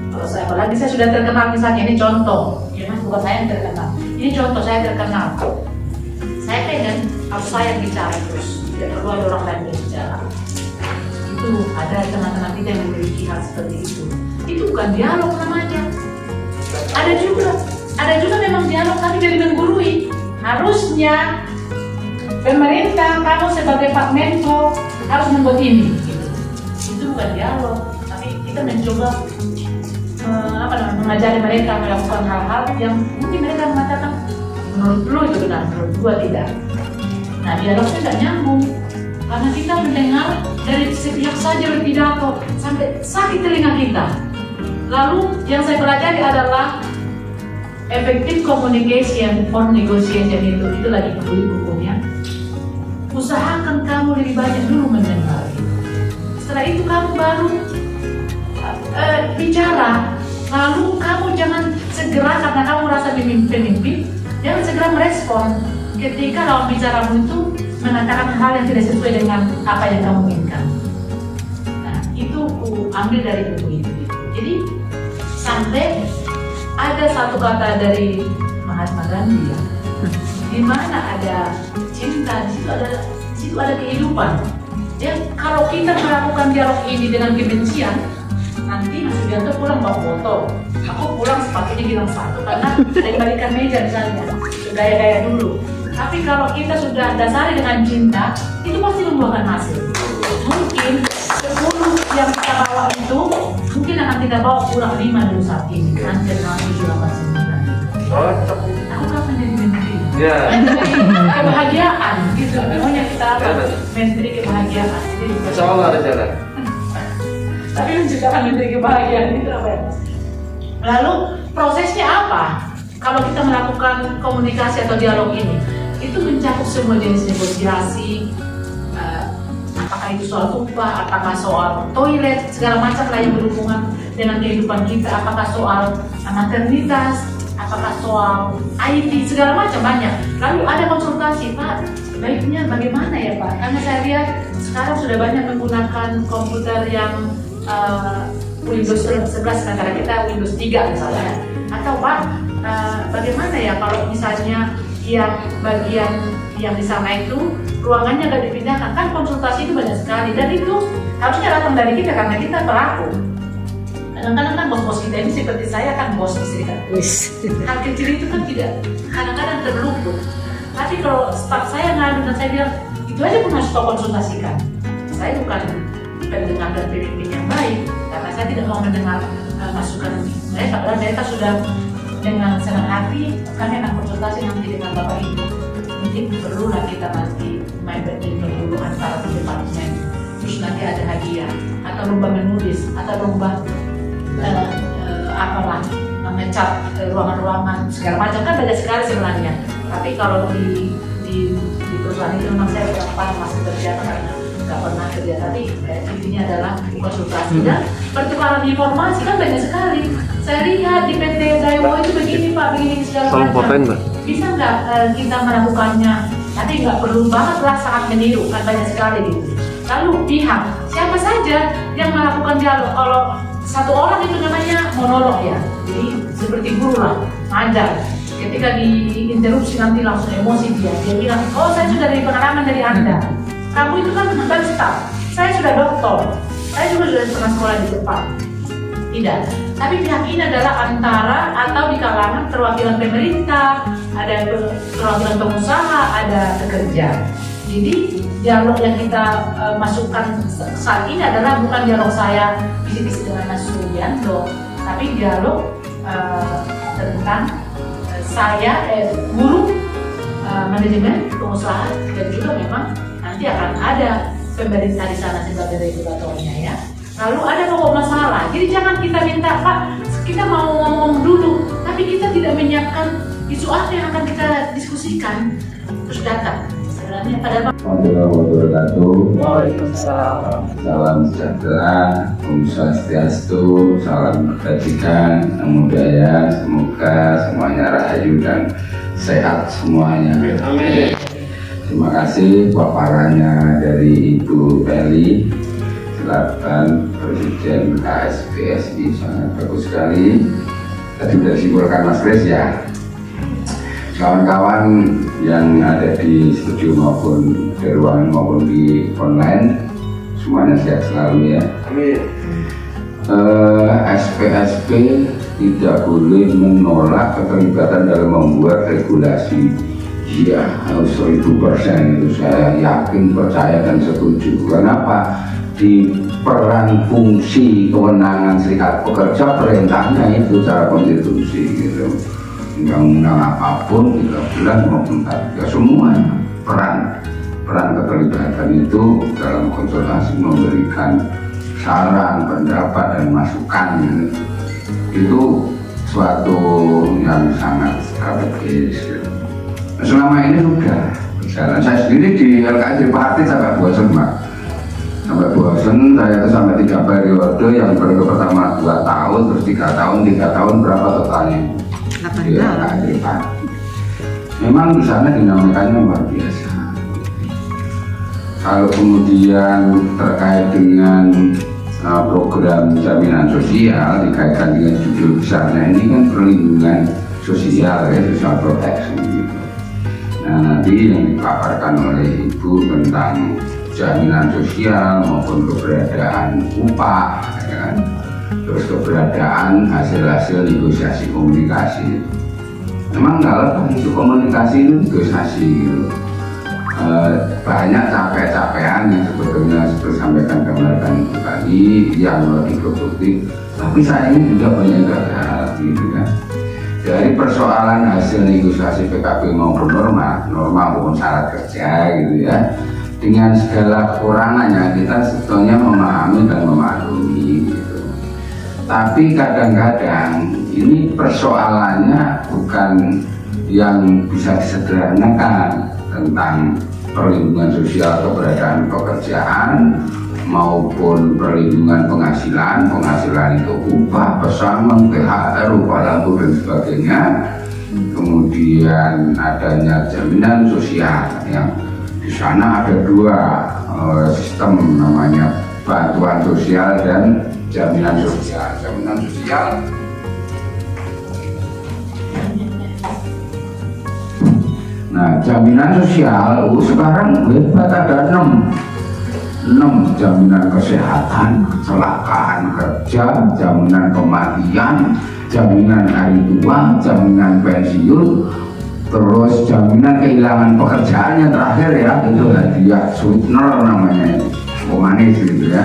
Speaker 4: Kalau saya apalagi saya sudah terkenal misalnya ini contoh, ya mas bukan saya yang terkenal. Ini contoh saya terkenal. Saya pengen harus saya yang bicara terus, tidak perlu ada orang lain yang bicara. Itu ada teman-teman kita yang memiliki hal seperti itu. Itu bukan dialog namanya. Ada juga memang dialog tapi jadi menggurui. Harusnya pemerintah, kamu sebagai Pak Menko harus membuat ini. Gitu. Itu bukan dialog, tapi kita mencoba mengajari mereka melakukan hal-hal yang mungkin mereka mengatakan menurut lu itu benar, menurut gua tidak. Nah dialognya nggak nyambung karena kita mendengar dari sepihak saja berpidato sampai sakit telinga kita. Lalu yang saya pelajari adalah effective communication for negotiation itu lagi bukunya. Usahakan kamu lebih banyak dulu mendengar. Setelah itu kamu baru bicara. Lalu kamu jangan segera karena kamu merasa pemimpin, jangan segera merespon ketika lawan bicaramu itu mengatakan hal yang tidak sesuai dengan apa yang kamu inginkan. Nah itu aku ambil dari buku itu. Jadi sampai ada satu kata dari Mahatma Gandhi ya, di mana ada cinta, di situ ada kehidupan. Ya, kalau kita melakukan dialog ini dengan kebencian, nanti Mas Sugianto pulang bawa botol, aku pulang sepatunya hilang satu karena ada yang balikan meja misalnya, gaya-gaya dulu. Tapi kalau kita sudah dasari dengan cinta, itu pasti membuahkan hasil. Mungkin 10 yang kita bawa itu, mungkin akan kita bawa pulang 5 dulu saat ini, nanti dengan 7, 8, 9. Aku kapan jadi menteri?
Speaker 5: Ya.
Speaker 4: Kebahagiaan gitu, pokoknya kita menteri kebahagiaan.
Speaker 5: Insya Allah ada jalan.
Speaker 4: Tapi menciptakan menteri kebahagiaan itu apa ya mas? Lalu prosesnya apa? Kalau kita melakukan komunikasi atau dialog ini, itu mencakup semua jenis negosiasi, apakah itu soal upah, apakah soal toilet, segala macam lah yang berhubungan dengan kehidupan kita, apakah soal maternitas, apakah soal IT, segala macam banyak. Lalu ada konsultasi, Pak, sebaiknya bagaimana ya Pak? Karena saya lihat sekarang sudah banyak menggunakan komputer yang Windows 11, negara kita Windows 3 misalnya. Atau Pak, bagaimana ya kalau misalnya yang bagian yang di sana itu ruangannya agak dipindahkan, kan konsultasi itu banyak sekali dan itu harusnya datang dari kita karena kita pelaku. Kadang-kadang kan bos-bos kita ini seperti saya kan bos istri kan. Hal kecil itu kan tidak kadang-kadang terluput. Tapi kalau staff saya ngadu dan saya bilang itu aja pun harus kau konsultasikan. Saya bukan pendengar dan pemimpin yang baik karena saya tidak mau mendengar masukan mereka. Padahal mereka sudah dengan senang hati kami akan konsultasi nanti dengan Bapak Ibu. Mungkin perlulah kita nanti main badminton dulu antara departemen. Terus nanti ada hadiah atau lomba menulis atau lomba apalah mengecat ruangan-ruangan segala macam kan banyak sekali sebenarnya. Tapi kalau di perusahaan itu memang saya masih kerja karena nggak pernah kerja, tapi intinya adalah konsultasi dan pertukaran informasi kan banyak sekali. Saya lihat di PT Daiwo itu begini Pak, begini segala macam. Bisa nggak kita melakukannya? Nanti nggak perlu banget lah sangat meniru, kan banyak sekali gitu. Lalu pihak siapa saja yang melakukan dialog? Kalau satu orang itu namanya monolog ya, jadi seperti guru lah, ngajar. Ketika diinterupsi nanti langsung emosi dia bilang, oh saya sudah dari pengalaman dari Anda. Kamu itu kan bukan staff, saya sudah doktor, saya juga sudah pernah sekolah di Jepang. Tidak, tapi pihak ini adalah antara atau di kalangan perwakilan pemerintah, ada perwakilan pengusaha, ada pekerja. Jadi dialog yang kita masukkan saat ini adalah bukan dialog saya bisik-bisik dengan Mas Sugianto, tapi dialog tentang saya guru, manajemen, pengusaha, dan juga memang nanti akan ada pemerintah di sana sebagai regulatornya ya. Lalu ada pokok masalah. Jadi jangan kita minta Pak, kita mau ngomong dulu, tapi kita tidak menyiapkan isu apa yang akan kita diskusikan terus datang. Sebenarnya pada
Speaker 3: Salam sejahtera, Om Swastiastu, salam kebajikan, namo buddhaya, semoga semuanya rahayu dan sehat semuanya. Amin. Terima kasih paparannya dari Ibu Peli selaku Presiden KSPSI, sangat bagus sekali. Tadi sudah disimpulkan Mas Kris ya. Kawan-kawan yang ada di studio maupun di ruangan maupun di online, semuanya sehat selalu ya.
Speaker 5: Amin.
Speaker 3: SPSP tidak boleh menolak keterlibatan dalam membuat regulasi. Iya, harus 1000% itu saya yakin, percaya dan setuju. Kenapa? Di peran fungsi kewenangan serikat pekerja perintahnya itu secara konstitusi gitu. Undang-undang apapun 13 maupun 43 semuanya peran keterlibatan itu dalam konsultasi memberikan saran, pendapat dan masukan gitu. Itu suatu yang sangat strategis gitu. Selama ini sudah berjalan. Saya sendiri di LKS Tripartit sampai bosan Pak. Sampai bosan, saya itu sampai 3 periode, yang periode pertama 2 tahun, terus 3 tahun berapa totalnya? 8 tahun. Memang di sana dinamikanya luar biasa. Kalau kemudian terkait dengan program jaminan sosial dikaitkan dengan judul besarnya ini kan perlindungan sosial ya, social protection gitu. Nah nanti yang dipaparkan oleh Ibu tentang jaminan sosial maupun keberadaan upah ya kan? Terus keberadaan hasil-hasil negosiasi komunikasi. Memang kalau itu komunikasi itu negosiasi gitu. Banyak capek-capean yang sebetulnya seperti sampaikan kemarin itu tadi yang lebih produktif, tapi saya ini juga banyak gagal gitu kan. Dari persoalan hasil negosiasi PKB maupun norma maupun syarat kerja gitu ya, dengan segala kekurangannya kita sebetulnya memahami dan memaklumi gitu. Tapi kadang-kadang
Speaker 8: ini persoalannya bukan yang bisa disederhanakan tentang perlindungan sosial keberadaan pekerjaan maupun perlindungan penghasilan. Penghasilan itu upah, pesangon, THR, upah lembur dan sebagainya. Kemudian adanya jaminan sosial yang di sana ada dua sistem, namanya bantuan sosial dan jaminan sosial. Jaminan sosial nah, jaminan sosial sekarang hebat, ada 6 jaminan kesehatan, kecelakaan kerja, jaminan kematian, jaminan hari tua, jaminan pensiun, terus jaminan kehilangan pekerjaan yang terakhir ya, itu hadiah sweetener namanya, manis gitu ya.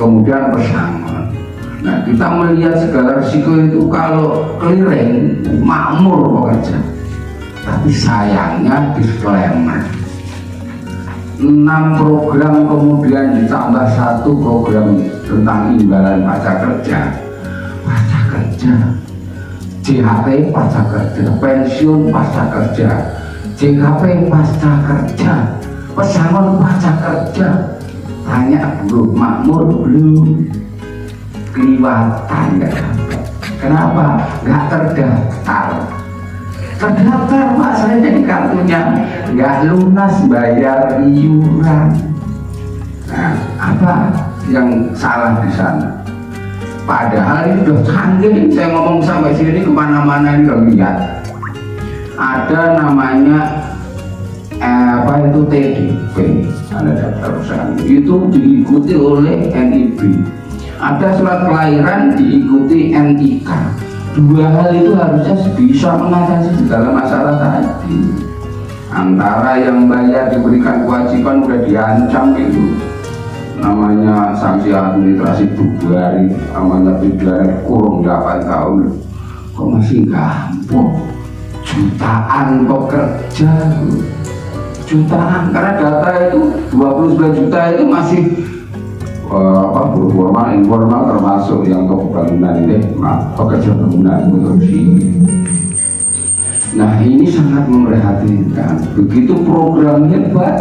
Speaker 8: Kemudian pesangon. Nah, kita melihat segala risiko itu kalau keliring makmur pekerja. Tapi sayangnya disclaimer, 6 program kemudian ditambah 1 program tentang imbalan pajak kerja, JHT pajak kerja, pensiun pajak kerja, JKP pajak kerja, pesangon pajak kerja. Tanya buruh makmur belum, kelewatan nggak dapat. Kenapa? Nggak terdaftar. Terdaftar Pak, saya jadi kartunya nggak lunas bayar iuran. Nah, apa yang salah di sana? Padahal ini udah canggih, saya ngomong sampai sini kemana-mana ini udah lihat. Ada namanya apa itu TDP, ada daftar perusahaan, itu diikuti oleh NIB. Ada surat kelahiran diikuti NIK. Dua hal itu harusnya bisa mengatasi segala masalah tadi. Antara yang bayar diberikan kewajiban udah diancam itu, namanya sanksi administrasi bubar, namanya pidana kurung 8 tahun. Kok masih gampang? Jutaan pekerja, jutaan, karena data itu 29 juta itu masih formal, informal, termasuk yang kebangunan ini, pekerja bangunan produksi. Nah, ini sangat memprihatinkan. Begitu program hebat,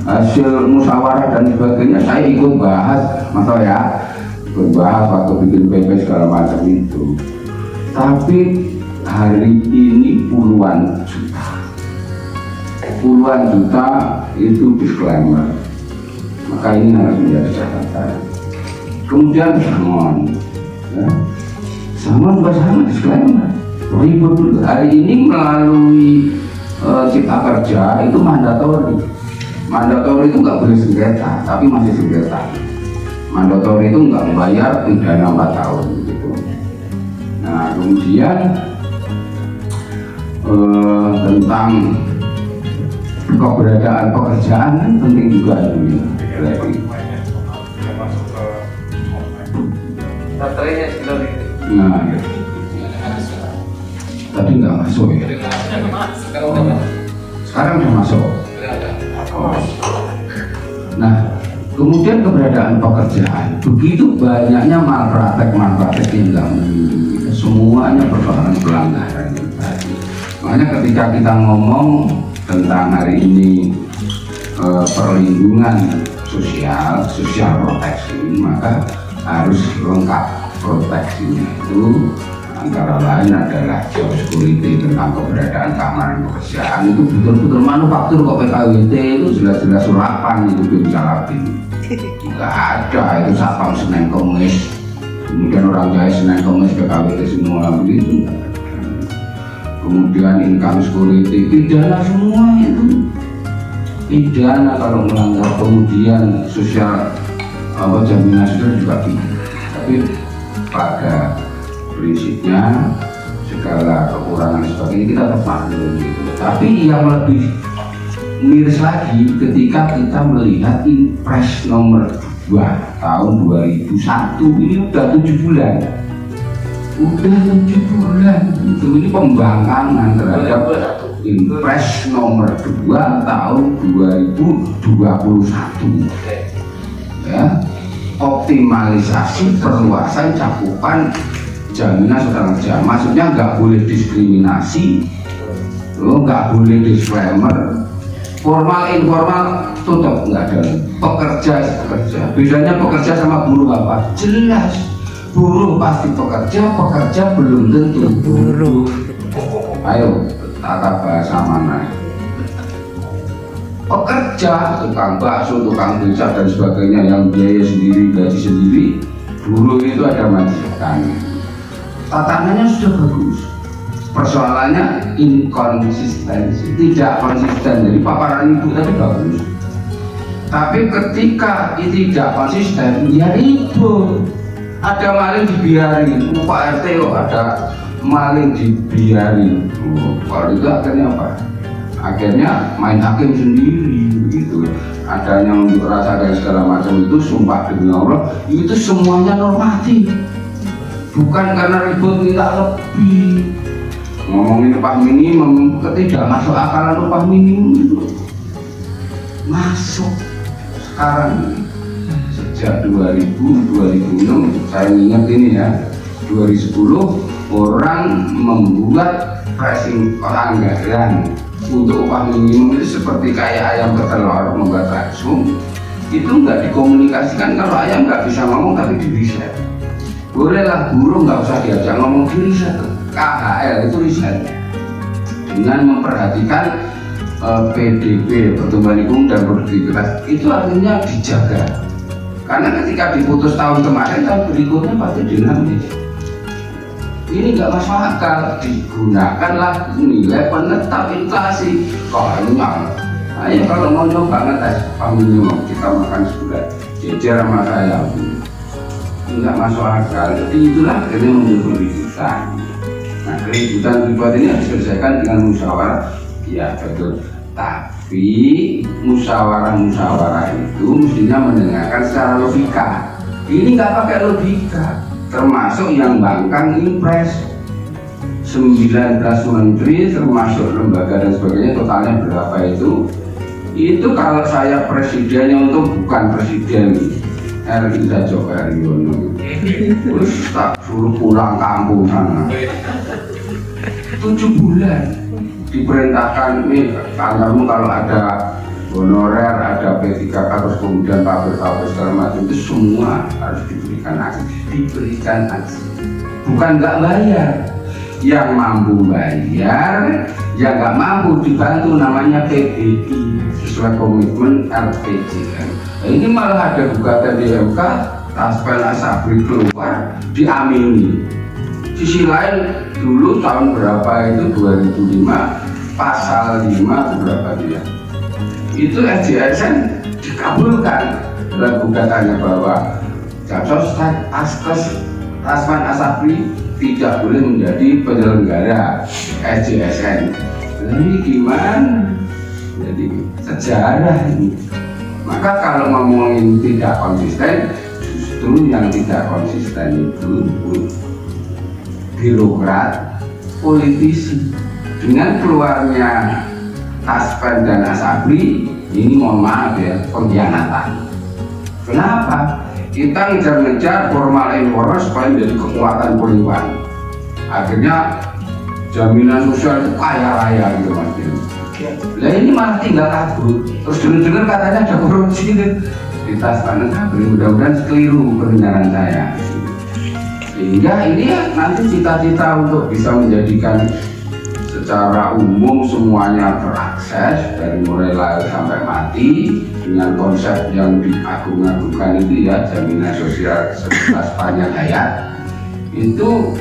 Speaker 8: hasil musyawarah dan sebagainya, saya ikut bahas, masa ya, ikut bahas waktu bikin PP segala macam itu. Tapi hari ini puluhan juta itu disclaimer. Maka ini harus menjadi catatan. Kemudian pesangon, ya. Pesangon juga sama disclaimer. Ribut dulu. Hari ini melalui Cipta Kerja itu mandatori. Mandatori itu nggak boleh sengketa, tapi masih sengketa. Mandatori itu nggak membayar pidana 4 tahun gitu. Nah, kemudian tentang keberadaan pekerjaan kan penting juga ini. Nah, tadi nggak masuk ya. Sekarang udah masuk. Nah, kemudian keberadaan pekerjaan, begitu banyaknya malpraktek yang nggak melindungi, semuanya persoalan pelanggaran. Makanya ketika kita ngomong tentang hari ini perlindungan sosial proteksi, maka harus lengkap proteksinya. Itu antara lain adalah job security, tentang keberadaan keamanan pekerjaan. Itu betul-betul manufaktur kok PKWT itu jelas-jelas surapan, itu bisa lapin. Nggak ada itu Satpam Senin Kemis, kemudian orang Jaya Senin Kemis PKWT semua begitu. Kemudian income security, pidana semua itu pidana kalau melanggar. Kemudian sosial jaminan sosial juga pidana. Tapi pada prinsipnya segala kekurangan sebagainya kita tetap maklum gitu. Tapi yang lebih miris lagi ketika kita melihat Impres nomor 2 tahun 2001 ini udah 7 bulan. Udah 7 bulan itu, ini pembangkangan terhadap Impres nomor 2 tahun 2021 ya, optimalisasi perluasan cakupan jaminan sosial kerja. Maksudnya nggak boleh diskriminasi, nggak boleh disclaimer, formal informal tutup, nggak ada. Pekerja pekerja, bedanya pekerja sama buruh apa? Jelas, buruh pasti pekerja, pekerja belum tentu buruh. Ayo tata bahasa mana? Pekerja, tukang bakso, tukang becak dan sebagainya yang biaya sendiri, gaji sendiri. Buruh itu ada majikannya. Tatanannya sudah bagus. Persoalannya inkonsistensi, tidak konsisten. Jadi paparan ibu tadi bagus. Tapi ketika tidak konsisten, ya ribut. Ada maling dibiarin, Pak RT ada maling dibiarin. Kalau itu akhirnya apa? Akhirnya main hakim sendiri gitu. Adanya unjuk rasa dan segala macam itu, sumpah demi Allah, itu semuanya normatif. Bukan karena ribut minta lebih. Ngomongin upah minimum, ketidak masuk akalan upah minimum itu masuk sekarang sejak 2006 saya ingat ini ya, 2010 orang membuat pricing anggaran untuk upah minimum itu seperti kayak ayam ke telur membuat langsung itu nggak dikomunikasikan. Kalau ayam nggak bisa ngomong tapi di riset, bolehlah buruh nggak usah diajak ngomong di riset. KHL itu risetnya dengan memperhatikan PDB, pertumbuhan ekonomi dan produktivitas, itu artinya dijaga. Karena ketika diputus tahun kemarin, tahun berikutnya pasti dinamis. Ini nggak masuk akal, digunakanlah nilai penetap inflasi. Soalnya, ayo kalau mau nyoba ngetes upah minimum, kita makan sebulan jejer sama saya, nggak masuk akal. Jadi itulah akhirnya muncul keributan. Nah, keributan ini harus diselesaikan dengan musyawarah, ya betul. Tapi musyawarah itu mestinya mendengarkan secara logika. Ini nggak pakai logika. Termasuk yang bangkang impres 19 menteri termasuk lembaga dan sebagainya, totalnya berapa itu kalau saya presidennya untuk bukan presiden RI Joko Haryono terus tak suruh pulang kampung sana 7 bulan diperintahkan, nih kantormu kalau ada honorer, ada P3K, terus kemudian pabrik-pabrik segala macam itu semua harus diberikan aksi, bukan nggak bayar. Yang mampu bayar, yang nggak mampu dibantu, namanya PBI sesuai komitmen RPJM. Nah, ini malah ada gugatan di MK, Taspen Asabri keluar diamini. Sisi lain dulu tahun berapa itu 2005 pasal 5 berapa dia itu SJSN dikabulkan dalam gugatannya bahwa Jaksos Tasman Asabri tidak boleh menjadi penyelenggara SJSN. Ini gimana? Jadi sejarah ini. Maka kalau ngomongin tidak konsisten, justru yang tidak konsisten itu birokrat, politisi. Dengan keluarnya Taspen dan Asabri, ini mohon maaf ya, pengkhianatan. Kenapa? Kita ngejar-ngejar formal informal supaya menjadi kekuatan poliwan. Akhirnya jaminan sosial itu kaya raya gitu mas. Lah ini malah tinggal kabur. Terus dengar katanya ada korupsi di Taspen Asabri. Mudah-mudahan keliru pendengaran saya. Sehingga ini ya, nanti cita-cita untuk bisa menjadikan secara umum semuanya terakses dari mulai lahir sampai mati dengan konsep yang diagung-agungkan itu ya, jaminan sosial sepanjang hayat. Itu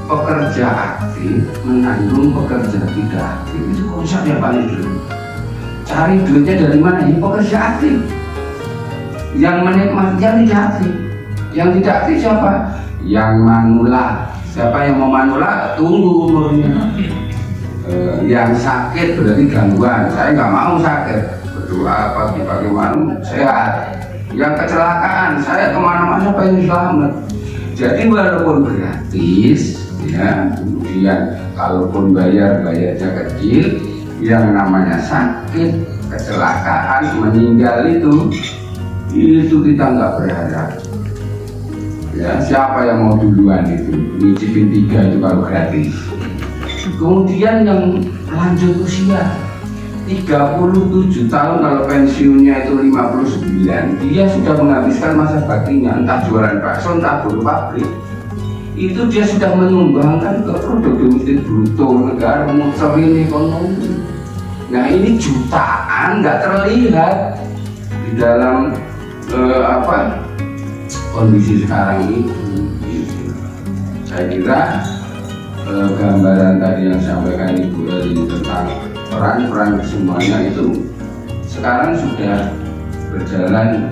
Speaker 8: pekerja aktif menanggung pekerja tidak aktif, itu konsep yang paling dulu. Cari duitnya dari mana? Ya pekerja aktif yang menikmatinya tidak aktif. Yang tidak aktif siapa? Yang manula. Siapa yang mau manula? Tunggu umurnya. Yang sakit berarti gangguan. Saya nggak mau sakit, berdoa pagi-pagi malam sehat. Yang kecelakaan, saya kemana-mana pengen selamat. Jadi walaupun gratis ya, kemudian kalaupun bayarnya kecil, yang namanya sakit, kecelakaan, meninggal itu kita nggak berharap Ya, siapa yang mau duluan itu nyicipin 3 itu kalau gratis. Kemudian yang lanjut usia 37 tahun, kalau pensiunnya itu 59, dia sudah menghabiskan masa baktinya, entah jualan bakso, entah buruh pabrik. Itu dia sudah menyumbangkan ke produk domestik bruto negara, muterin ekonomi. Nah ini jutaan nggak terlihat di dalam kondisi sekarang ini. Saya kira gambaran tadi yang disampaikan Ibu Eli tentang peran-peran semuanya itu sekarang sudah berjalan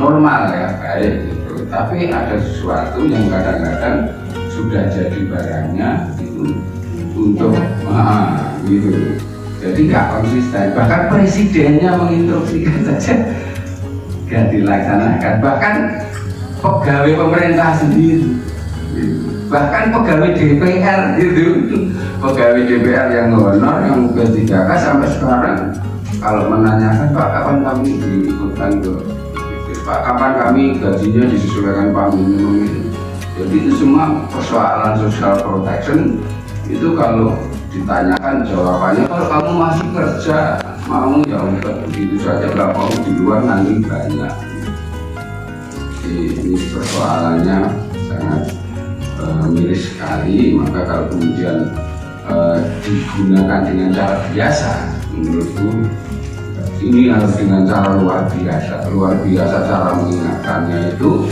Speaker 8: normal ya, baik gitu. Tapi ada sesuatu yang kadang-kadang sudah jadi barangnya itu untuk gitu. Jadi nggak konsisten. Bahkan presidennya menginstruksikan saja nggak dilaksanakan. Bahkan pegawai pemerintah sendiri, bahkan pegawai DPR gitu, pegawai DPR yang honor yang P3K sampai sekarang kalau menanyakan Pak kapan kami diikutkan ke Pak, kapan kami gajinya disesuaikan Pak minimum itu. Jadi itu semua persoalan social protection itu kalau ditanyakan jawabannya kalau kamu masih kerja mau ya udah begitu saja, nggak mau di luar nanti banyak. Ini persoalannya sangat miris sekali. Maka kalau kemudian digunakan dengan cara biasa, menurutku ini harus dengan cara luar biasa cara mengingatkannya itu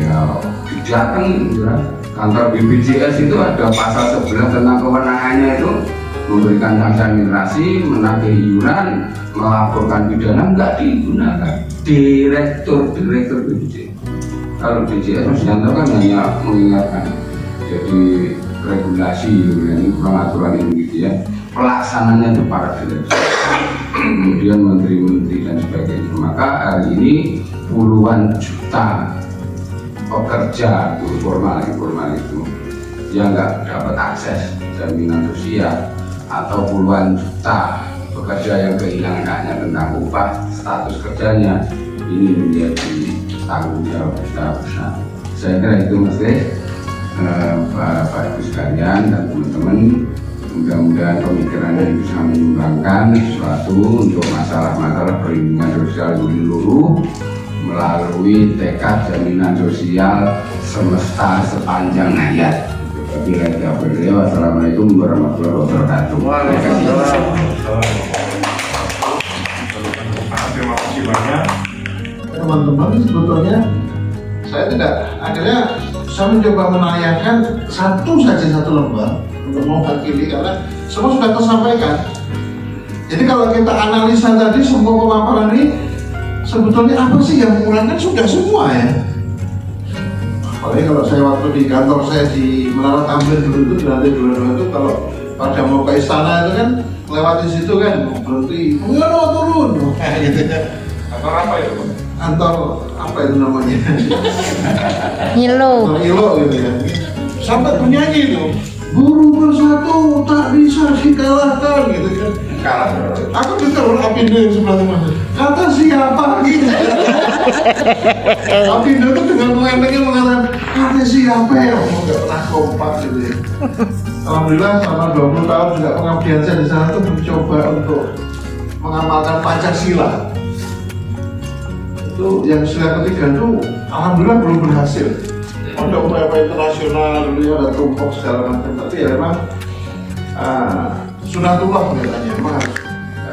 Speaker 8: ya didatang ya. Kantor BPJS itu ada pasal 11 tentang kewenangannya itu memberikan sanksi administrasi, menagih iuran, melaporkan pidana, nggak digunakan. Direktur BPJS. Kalau BPJS Mas Yanto kan hanya mengingatkan, jadi regulasi ini pengaturan ini gitu ya. Pelaksananya itu para direktur, kemudian menteri-menteri dan sebagainya. Maka hari ini puluhan juta pekerja formal itu yang nggak dapat akses jaminan sosial, atau puluhan juta pekerja yang kehilangan haknya tentang upah status kerjanya, ini menjadi tanggung jawab kita bersama. Saya kira itu mesti Bapak Ibu sekalian dan teman-teman, mudah-mudahan pemikiran ini bisa menyumbangkan sesuatu untuk masalah-masalah perlindungan sosial menyeluruh melalui tekad jaminan sosial semesta sepanjang hayat. Wassalamualaikum warahmatullahi wabarakatuh.
Speaker 1: Terima kasih banyak.
Speaker 7: Teman-teman, sebetulnya saya mencoba menanyakan satu lembar untuk mewakili karena semua sudah tersampaikan. Jadi kalau kita analisa tadi semua pemaparan ini sebetulnya apa sih yang kurang, kan sudah semua ya. Apalagi kalau saya waktu di kantor saya di Menara Tampil dulu itu di lantai 22 itu kalau pada mau ke istana itu kan melewati situ kan berhenti, turun, gitu ya.
Speaker 1: Kantor apa itu Pak?
Speaker 7: Kantor apa itu namanya?
Speaker 2: Ngilo
Speaker 7: gitu ya. Sampai bernyanyi itu, buruh bersatu tak bisa dikalahkan gitu kan.
Speaker 1: Kalah.
Speaker 7: Aku dengar orang Apindo yang sebelah teman, kata siapa gitu. Apindo itu dengan mengenengnya mengatakan kata siapa ya, nggak pernah kompak gitu ya. Alhamdulillah selama 20 tahun juga pengabdian saya di sana tuh mencoba untuk mengamalkan Pancasila. Itu yang sila ketiga itu alhamdulillah belum berhasil. Ada upaya internasional dulu ya, ada tumpuk segala macam, tapi ya memang sunatullah katanya, memang harus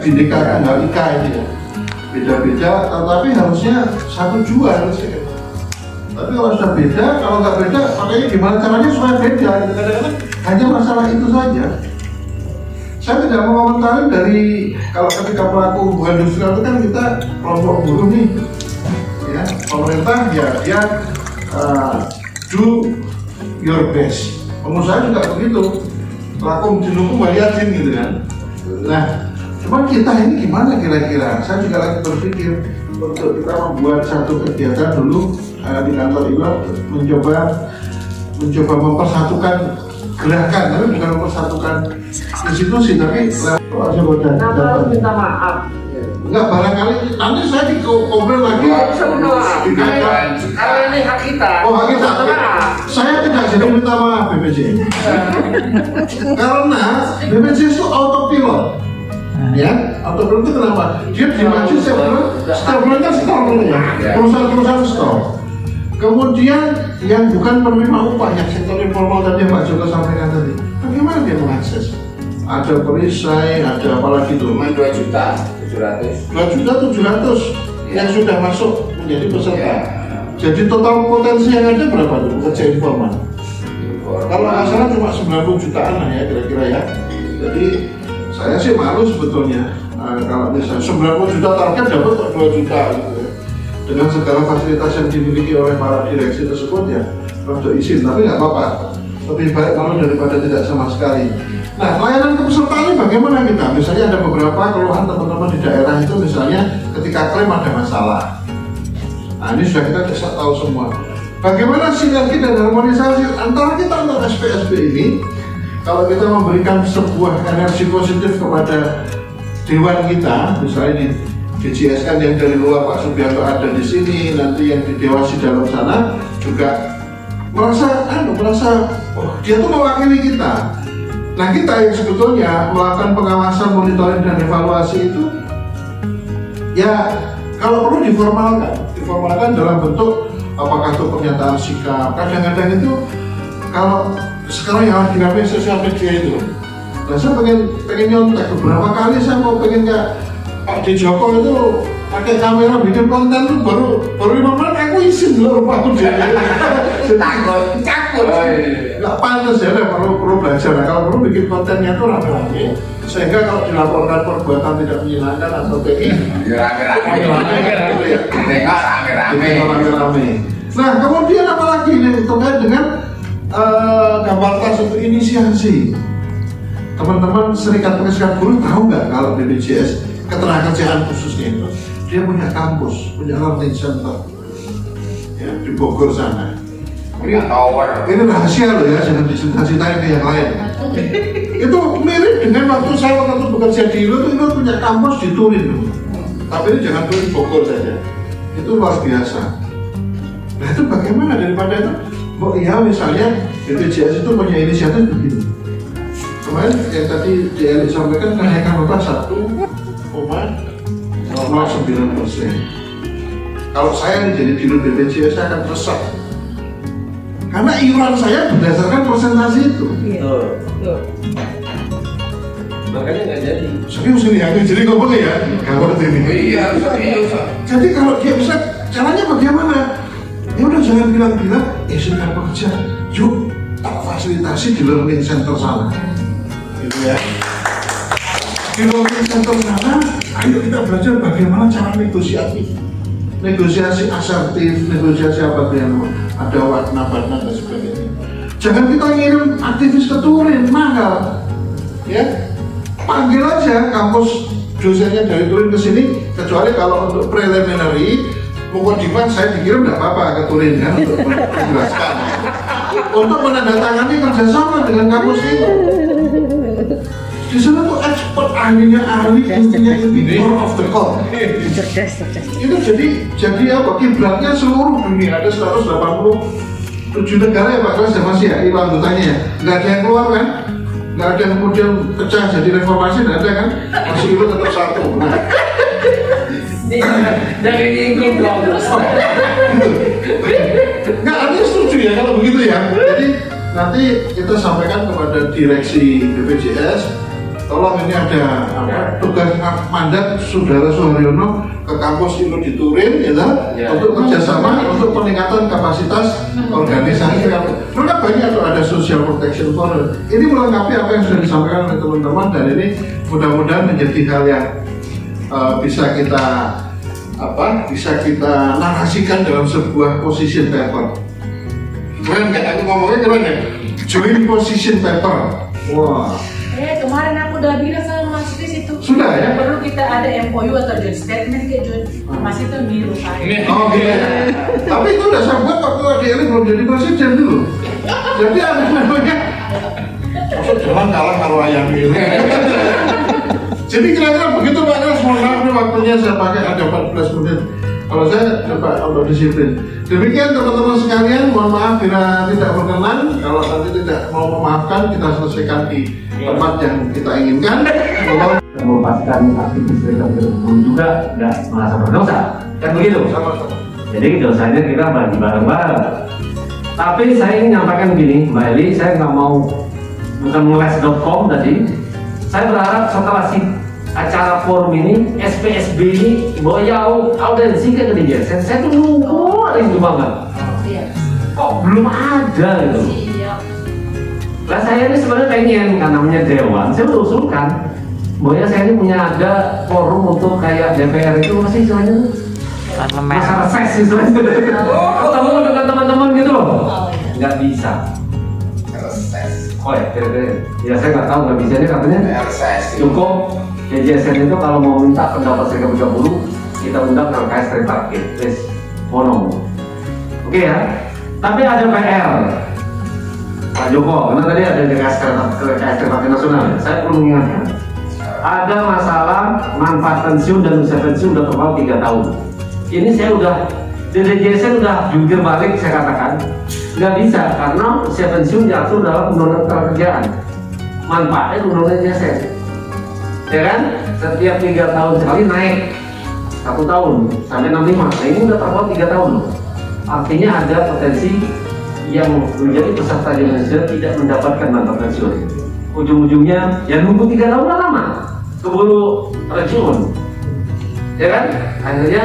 Speaker 7: didekatkan halika ini ya, beda-beda, tetapi harusnya satu jua harusnya. Tapi kalau sudah beda, kalau nggak beda, makanya gimana caranya supaya beda? Kadang-kadang hanya masalah itu saja. Saya tidak mau komentarin dari kalau ketika pelaku hubungan industrial itu kan kita kelompok buruh nih, ya pemerintah ya dia do your best. Pengusaha juga begitu. Lakum dinukum waliatin gitu kan. Nah, cuma kita ini gimana kira-kira? Saya juga lagi berpikir untuk kita membuat satu kegiatan dulu di kantor itu mencoba mempersatukan gerakan, tapi bukan mempersatukan institusi, tapi lewat
Speaker 4: minta maaf
Speaker 7: Enggak, barangkali nanti saya dikomplain lagi.
Speaker 5: Karena ini hak kita.
Speaker 7: Oh, hak kita. Saya tidak jadi minta maaf BPJS. Karena BPJS itu autopilot. Ya, autopilot itu kenapa? Dia dimaju setiap bulan kan store ya. Perusahaan-perusahaan store. Kemudian yang bukan penerima upah, yang sektor informal tadi yang Pak Joko sampaikan tadi, bagaimana dia mengakses? Ada perisai, ada apalagi itu?
Speaker 8: 2.700.000.
Speaker 7: 2.700.000 yang sudah masuk menjadi peserta. Jadi total potensi yang ada berapa tuh pekerja informal? Kalau nggak salah cuma 90 jutaan lah ya kira-kira ya. Jadi saya sih malu sebetulnya kalau misalnya 90 juta target dapat kok 2 juta gitu ya. Dengan segala fasilitas yang dimiliki oleh para direksi tersebut ya untuk izin, tapi nggak apa-apa. Lebih baik kalau daripada tidak sama sekali. Nah, layanan kepesertaan ini bagaimana kita? Misalnya ada beberapa keluhan teman-teman di daerah itu, misalnya ketika klaim ada masalah. Nah, ini sudah kita tahu semua. Bagaimana sinergi dan harmonisasi antara kita untuk SPSB ini? Kalau kita memberikan sebuah energi positif kepada dewan kita, misalnya di DJS kan yang dari luar Pak Subianto ada di sini, nanti yang di Dewas di dalam sana juga merasa oh, dia tuh mewakili kita. Nah, kita yang sebetulnya melakukan pengawasan, monitoring dan evaluasi itu ya kalau perlu diformalkan dalam bentuk apakah itu pernyataan sikap. Kadang-kadang itu kalau sekarang yang lagi rame sosial media itu, nah saya pengen nyontek beberapa kali, saya mau pengen kayak Pak D. Joko itu pakai kamera bikin konten tuh baru 5 menit aku izin dulu rumahku dia. Takut. Nggak pantas ya, perlu belajar. Nah, kalau perlu bikin kontennya itu rame-rame, sehingga kalau dilaporkan perbuatan tidak menyenangkan atau PI, rame-rame. Nah, kemudian apalagi ini terkait dengan gambar tas untuk inisiasi. Teman-teman serikat buruh tahu nggak kalau BPJS ketenagakerjaan khususnya itu dia punya kampus, punya learning center ya, di Bogor sana. Ini rahasia loh ya, jangan diceritain ke yang lain. Itu mirip dengan waktu saya bekerja di Ilo punya kampus di Turin loh. Tapi ini jangan Turin, Bogor saja. Itu luar biasa. Nah itu bagaimana daripada itu? Oh iya, misalnya BPJS itu punya inisiatif begini. Kemarin yang tadi DLI sampaikan kenaikan upah 1,09%. Kalau saya nih jadi dirut BPJS saya akan resep. Karena iuran saya berdasarkan persentase itu.
Speaker 5: Makanya nggak jadi.
Speaker 7: Serius ini aku jadi ngomong ya, kalau ini.
Speaker 5: Iya.
Speaker 7: Jadi kalau dia bisa, caranya bagaimana? Ya udah jangan bilang-bilang, serikat pekerja, yuk tak fasilitasi di learning center sana. Gitu ya. Di learning center sana, ayo kita belajar bagaimana cara negosiasi asertif, negosiasi apa yang ada warna-warna dan sebagainya. Jangan kita ngirim aktivis ke Turin, mahal. Ya, panggil aja kampus dosennya dari Turin ke sini, kecuali kalau untuk preliminary, mukodiman saya dikirim tidak apa-apa ke Turin kan untuk menjelaskan. Untuk menandatangani kerjasama dengan kampus itu. Di sana tuh expert ahlinya intinya ini core of the core. Itu jadi apa? Kiblatnya seluruh dunia, ada 187 negara ya Pak Kelas ya masih ya, itu anggotanya ya. Nggak ada yang keluar kan? Nggak ada yang kemudian pecah jadi reformasi, nggak ada kan? Masih itu tetap satu. Nah.
Speaker 5: Dari ingin
Speaker 7: nggak, artinya setuju ya kalau begitu ya. Jadi nanti kita sampaikan kepada direksi BPJS, tolong ini ada tugas mandat Saudara Suharyono ke kampus Ilo di Turin ya, untuk kerjasama untuk peningkatan kapasitas organisasi. Karena banyak tuh ada social protection fund. Ini melengkapi apa yang sudah disampaikan oleh teman-teman, dan ini mudah-mudahan menjadi hal yang bisa kita narasikan dalam sebuah position paper. Keren nggak? Aku ngomongnya keren ya? Joint position paper. Wah.
Speaker 4: Kemarin aku udah bilang sama Mas Kris itu.
Speaker 7: Sudah ya?
Speaker 4: Perlu kita ada MOU atau joint statement kayak joint. Mas itu biru kan.
Speaker 7: Oh gitu. Tapi itu udah saya buat waktu ADL belum jadi presiden dulu. Jadi ada namanya. Maksud jalan kalah kalau ayam ini. Jadi kira-kira begitu Pak Kris, mohon maaf waktunya saya pakai ada 14 menit. Kalau saya coba untuk disiplin. Demikian teman-teman sekalian, mohon maaf bila tidak berkenan. Kalau nanti tidak mau memaafkan, kita selesaikan di tempat yang kita inginkan.
Speaker 5: Melepaskan aktivis serikat buruh juga nggak merasa berdosa, kan begitu?
Speaker 7: Sama-sama.
Speaker 5: Jadi dosanya kita bagi bareng-bareng. Tapi saya ingin nyampaikan gini, Mbak Eli, saya nggak mau bukan ngeles.com tadi. Saya berharap setelah si acara forum ini, SPSB ini, bahwa ya audiensi kan di JSN, saya tuh nunggu rindu banget. Kok belum ada gitu? Lah saya ini sebenarnya pengen, kan namanya Dewan, saya udah usulkan bahwa ya saya ini punya ada forum untuk kayak DPR itu masih istilahnya masa reses istilahnya. Ketemu dengan teman-teman gitu loh. Nggak bisa. Oh ya saya nggak tahu nggak bisanya katanya. Cukup JSN itu kalau mau minta pendapat serikat pekerja buruh kita undang LKS Tripartit, please, mono. Oke ya. Tapi ada PR. Pak Joko, karena tadi ada LKS Tripartit Nasional. Saya perlu mengingatkan. Ada masalah manfaat pensiun dan usia pensiun udah terpaut 3 tahun. Ini saya udah DJSN udah jungkir balik, saya katakan nggak bisa karena usia pensiun diatur dalam undang-undang ketenagakerjaan. Manfaatnya undang-undang JSN, ya kan? Setiap 3 tahun sekali naik 1 tahun sampai 65. Nah ini udah terpaut 3 tahun loh. Artinya ada potensi yang menjadi peserta JSN tidak mendapatkan manfaat pensiun. Ujung-ujungnya ya nunggu 3 tahun lama, keburu pensiun, ya kan? Akhirnya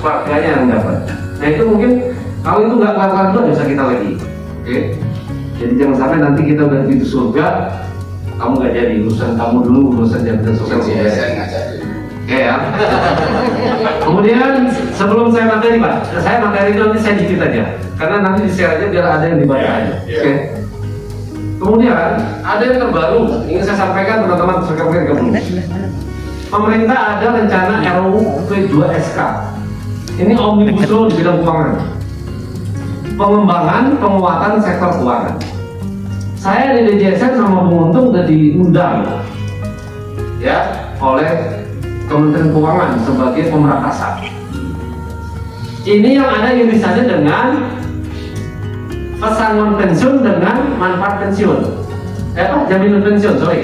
Speaker 5: keluarganya yang dapat. Nah itu mungkin kalau itu nggak kelar-kelar itu dosa kita lagi. Oke? Jadi jangan sampai nanti kita udah di surga, kamu nggak jadi, urusan kamu dulu, urusan jabatan sosial. Oke ya. Kemudian sebelum saya materi Pak, saya materi itu nanti saya dikit aja, karena nanti di share aja biar ada yang dibaca aja. Oke? Kemudian ada yang terbaru ingin saya sampaikan teman-teman serikat pekerja buruh. Pemerintah ada rencana RUU P2SK. Ini omnibus law di bidang keuangan. Pengembangan penguatan sektor keuangan. Saya di DJSN sama penguntung sudah diundang ya oleh Kementerian Keuangan sebagai pemerakasan. Ini yang ada irisannya dengan pesangon pensiun dengan manfaat pensiun. Jaminan pensiun, sorry.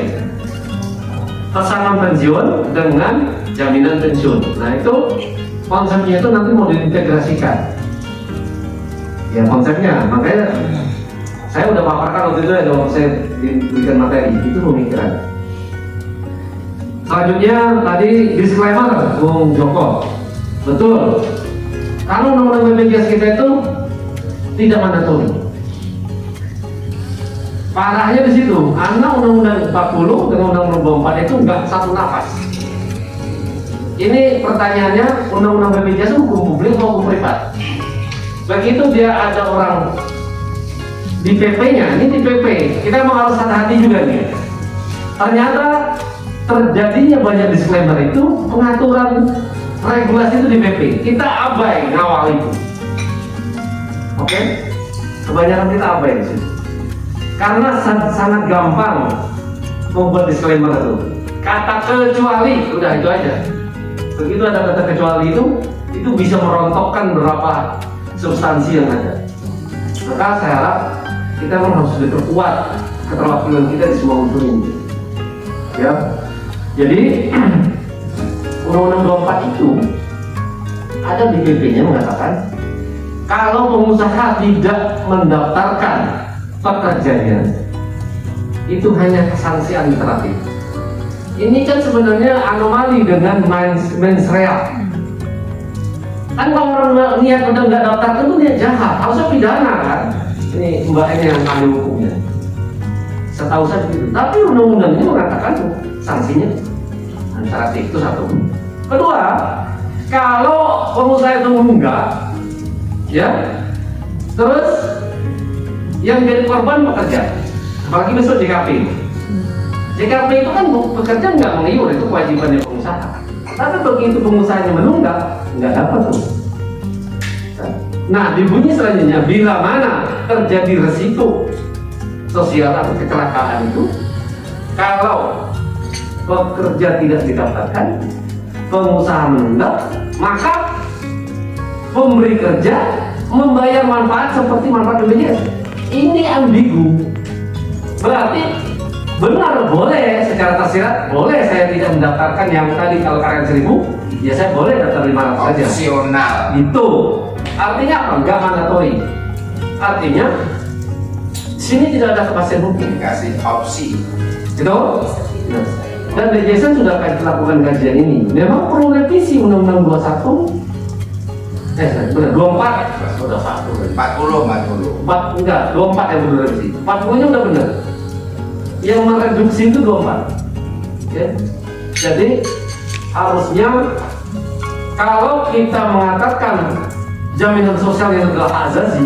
Speaker 5: Pesangon pensiun dengan jaminan pensiun. Nah itu konsepnya itu nanti mau diintegrasikan. Ya konsepnya, makanya saya udah paparkan waktu itu ya waktu saya diberikan materi itu pemikiran. Selanjutnya tadi disclaimer Bung Joko, betul. Kalau undang-undang BPJS kita itu tidak mandatori. Parahnya di situ, karena undang-undang 40 dengan undang-undang 24 itu nggak satu nafas. Ini pertanyaannya, undang-undang BPJS hukum publik atau hukum privat? Begitu dia ada orang di PP-nya, ini di PP, kita memang harus hati-hati juga nih. Ternyata terjadinya banyak disclaimer itu pengaturan regulasi itu di PP. Kita abai ngawal itu. Oke? Kebanyakan kita abai di situ. Karena sangat gampang membuat disclaimer itu. Kata kecuali, udah itu aja. Begitu ada kata kecuali itu bisa merontokkan beberapa substansi yang ada. Maka saya harap kita memang harus diperkuat keterwakilan kita di semua unsur ini. Ya, jadi Undang-Undang 24 itu ada di PP-nya mengatakan kalau pengusaha tidak mendaftarkan pekerjanya itu hanya sanksi administratif. Ini kan sebenarnya anomali dengan mens rea. Kan kalau orang niat udah nggak daftarkan itu niat jahat, harusnya pidana kan. Ini Mbak ini yang ahli hukumnya. Setahu saya begitu. Tapi undang-undang ini mengatakan sanksinya administratif, itu satu. Kedua, kalau pengusaha itu menunggak, ya, terus yang jadi korban pekerja, apalagi besok JKP. JKP itu kan pekerja nggak mengiur, itu kewajibannya pengusaha. Tapi begitu pengusahanya menunggak, nggak dapat tuh. Nah, di bunyi selanjutnya, bila mana terjadi resiko sosial atau kecelakaan itu, kalau pekerja tidak didaftarkan, pengusaha menendang, maka pemberi kerja membayar manfaat seperti manfaat BPJS. Ini ambigu. Berarti benar boleh secara tersirat, boleh saya tidak mendaftarkan yang tadi kalau karyawan 1000, ya saya boleh daftar 500 saja.
Speaker 8: Opsional.
Speaker 5: Itu artinya apa? Enggak mandatori. Artinya sini tidak ada kepastian hukum.
Speaker 8: Kasih opsi.
Speaker 5: Gitu? Dan DJSN sudah melakukan kajian ini. Memang perlu revisi Undang-Undang 21. Benar 24. Sudah
Speaker 8: 40.
Speaker 5: 4 enggak, 24 yang perlu revisi. 40-nya udah benar. Yang mereduksi itu 24. Ya. Jadi harusnya kalau kita mengatakan jaminan sosial yang adalah hak asasi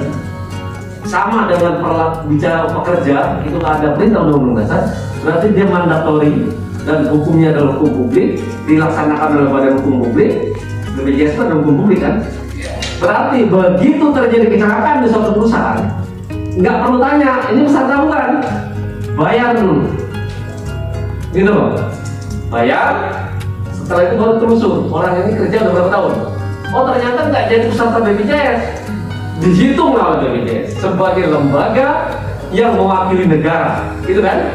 Speaker 5: sama dengan bicara pekerja, itu ada perintah undang-undang dasar, berarti dia mandatori dan hukumnya adalah hukum publik, dilaksanakan oleh badan hukum publik. BPJS itu adalah hukum publik kan. Berarti begitu terjadi kecelakaan di suatu perusahaan, nggak perlu tanya ini peserta bukan, bayar dulu, gitu loh, bayar. Setelah itu baru telusur orang ini kerja udah berapa tahun. Oh ternyata nggak jadi peserta BPJS, dihitung oleh BPJS sebagai lembaga yang mewakili negara, gitu kan?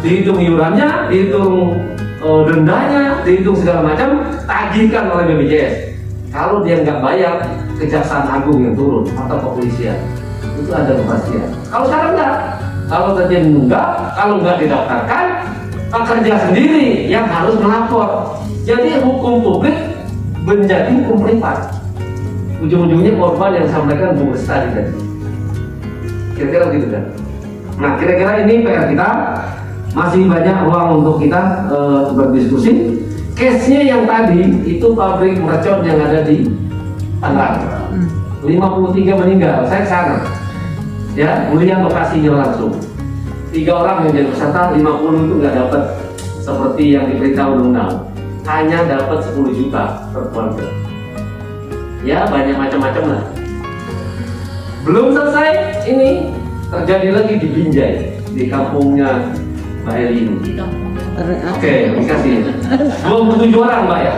Speaker 5: Dihitung iurannya, dihitung dendanya, dihitung segala macam, tagihkan oleh BPJS. Kalau dia nggak bayar, Kejaksaan Agung yang turun atau kepolisian, itu ada kepastian. Kalau sekarang enggak, kalau terjadi enggak, kalau nggak didaftarkan, pekerja sendiri yang harus melapor. Jadi hukum publik menjadi hukum privat. Ujung-ujungnya korban yang disampaikan Bu Bestari tadi. Kira-kira gitu kan. Nah, kira-kira ini PR kita. Masih banyak ruang untuk kita berdiskusi. Case-nya yang tadi itu pabrik mercon yang ada di Tangerang. 53 meninggal. Saya kesana. Ya, melihat lokasinya langsung. 3 orang yang jadi peserta, 50 itu nggak dapat seperti yang diberitahu undang-undang. Hanya dapat 10 juta per keluarga. Ya banyak macam-macam lah. Belum selesai ini terjadi lagi di Binjai, di kampungnya Mbak Eli ini. Oke, dikasih 27 orang Mbak ya.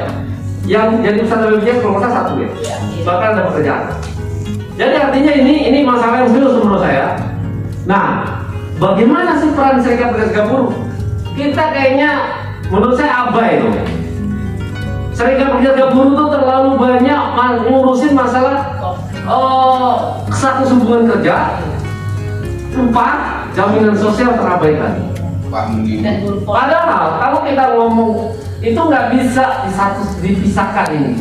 Speaker 5: Yang jadi peserta BPJS kalau nggak salah 1 ya. Bahkan ada pekerjaan. Jadi artinya ini masalah yang serius menurut saya. Nah, bagaimana sih peran serikat pekerja buruh? Kita kayaknya menurut saya abai loh. Serikat pekerja buruh itu terlalu banyak ngurusin masalah status hubungan kerja, lupa jaminan sosial terabaikan. Padahal kalau kita ngomong itu nggak bisa dipisahkan ini.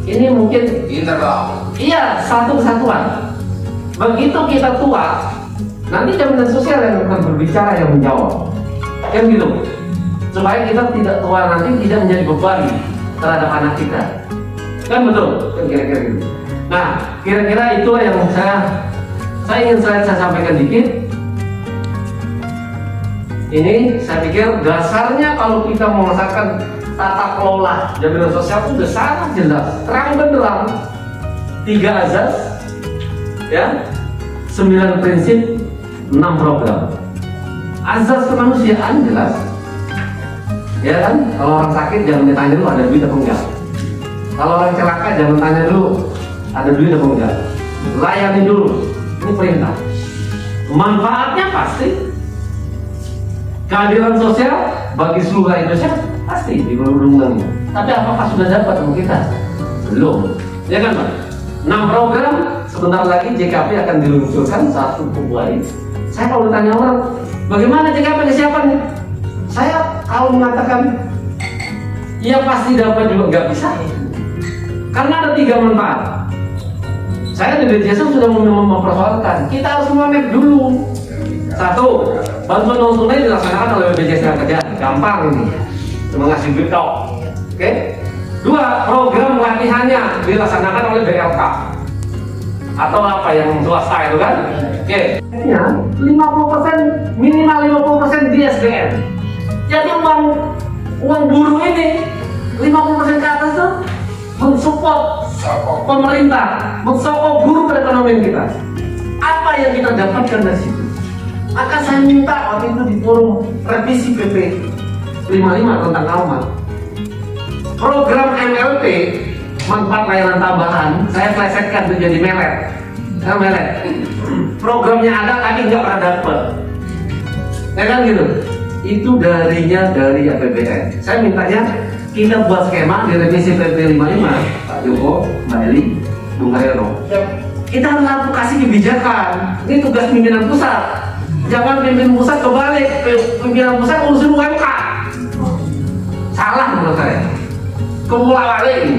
Speaker 5: Ini mungkin
Speaker 8: internal.
Speaker 5: Iya, satu kesatuan. Begitu kita tua, nanti jaminan sosial yang akan berbicara yang menjawab. Kan gitu. Supaya kita tidak tua nanti tidak menjadi beban terhadap anak kita. Kan betul? Kan kira-kira gitu. Nah, kira-kira itulah yang saya ingin saya sampaikan dikit. Ini saya pikir dasarnya kalau kita memasarkan tata kelola jaminan sosial itu sudah sangat jelas, terang benderang. 3 azas, ya, 9 prinsip, 6 program. Azas kemanusiaan jelas, ya kan? Kalau orang sakit jangan ditanya dulu ada duit atau enggak. Kalau orang celaka jangan tanya dulu ada duit atau enggak. Layani dulu, ini perintah. Manfaatnya pasti. Keadilan sosial bagi seluruh Indonesia pasti di undang-undangnya. Tapi apakah sudah dapat untuk kita? Belum. Ya kan Pak? 6 program sebentar lagi JKP akan diluncurkan 1 Februari. Saya kalau ditanya orang, bagaimana JKP kesiapannya? Saya kalau mengatakan ya pasti dapat juga nggak bisa. Karena ada 3 manfaat. Saya di DJSN sudah mempersoalkan. Kita harus memamer dulu. 1, bantuan non tunai dilaksanakan oleh BPJS Ketenagakerjaan, gampang ini, cuma ngasih duit tok. Oke. 2, program latihannya dilaksanakan oleh BLK atau apa yang swasta itu kan. Oke. 50% minimal 50% di SBN. Jadi uang buruh ini 50% ke atas tuh mensupport pemerintah, mensokong guru perekonomian kita. Apa yang kita dapatkan dari situ? Maka saya minta waktu itu di forum revisi PP 55 tentang almat. program MLT, manfaat layanan tambahan, saya plesetkan tuh jadi melet. Programnya ada tapi nggak pernah dapet, ya kan gitu. Itu darinya dari APBN. Saya mintanya kita buat skema di revisi PP 55, Pak Joko, Mbak Eli, Bung Haryono. Kita harus advokasi kebijakan. Ini tugas pimpinan pusat. Jangan pimpinan pusat kebalik, pimpinan pusat urusin UMK. Salah menurut saya. Kemulawali ini.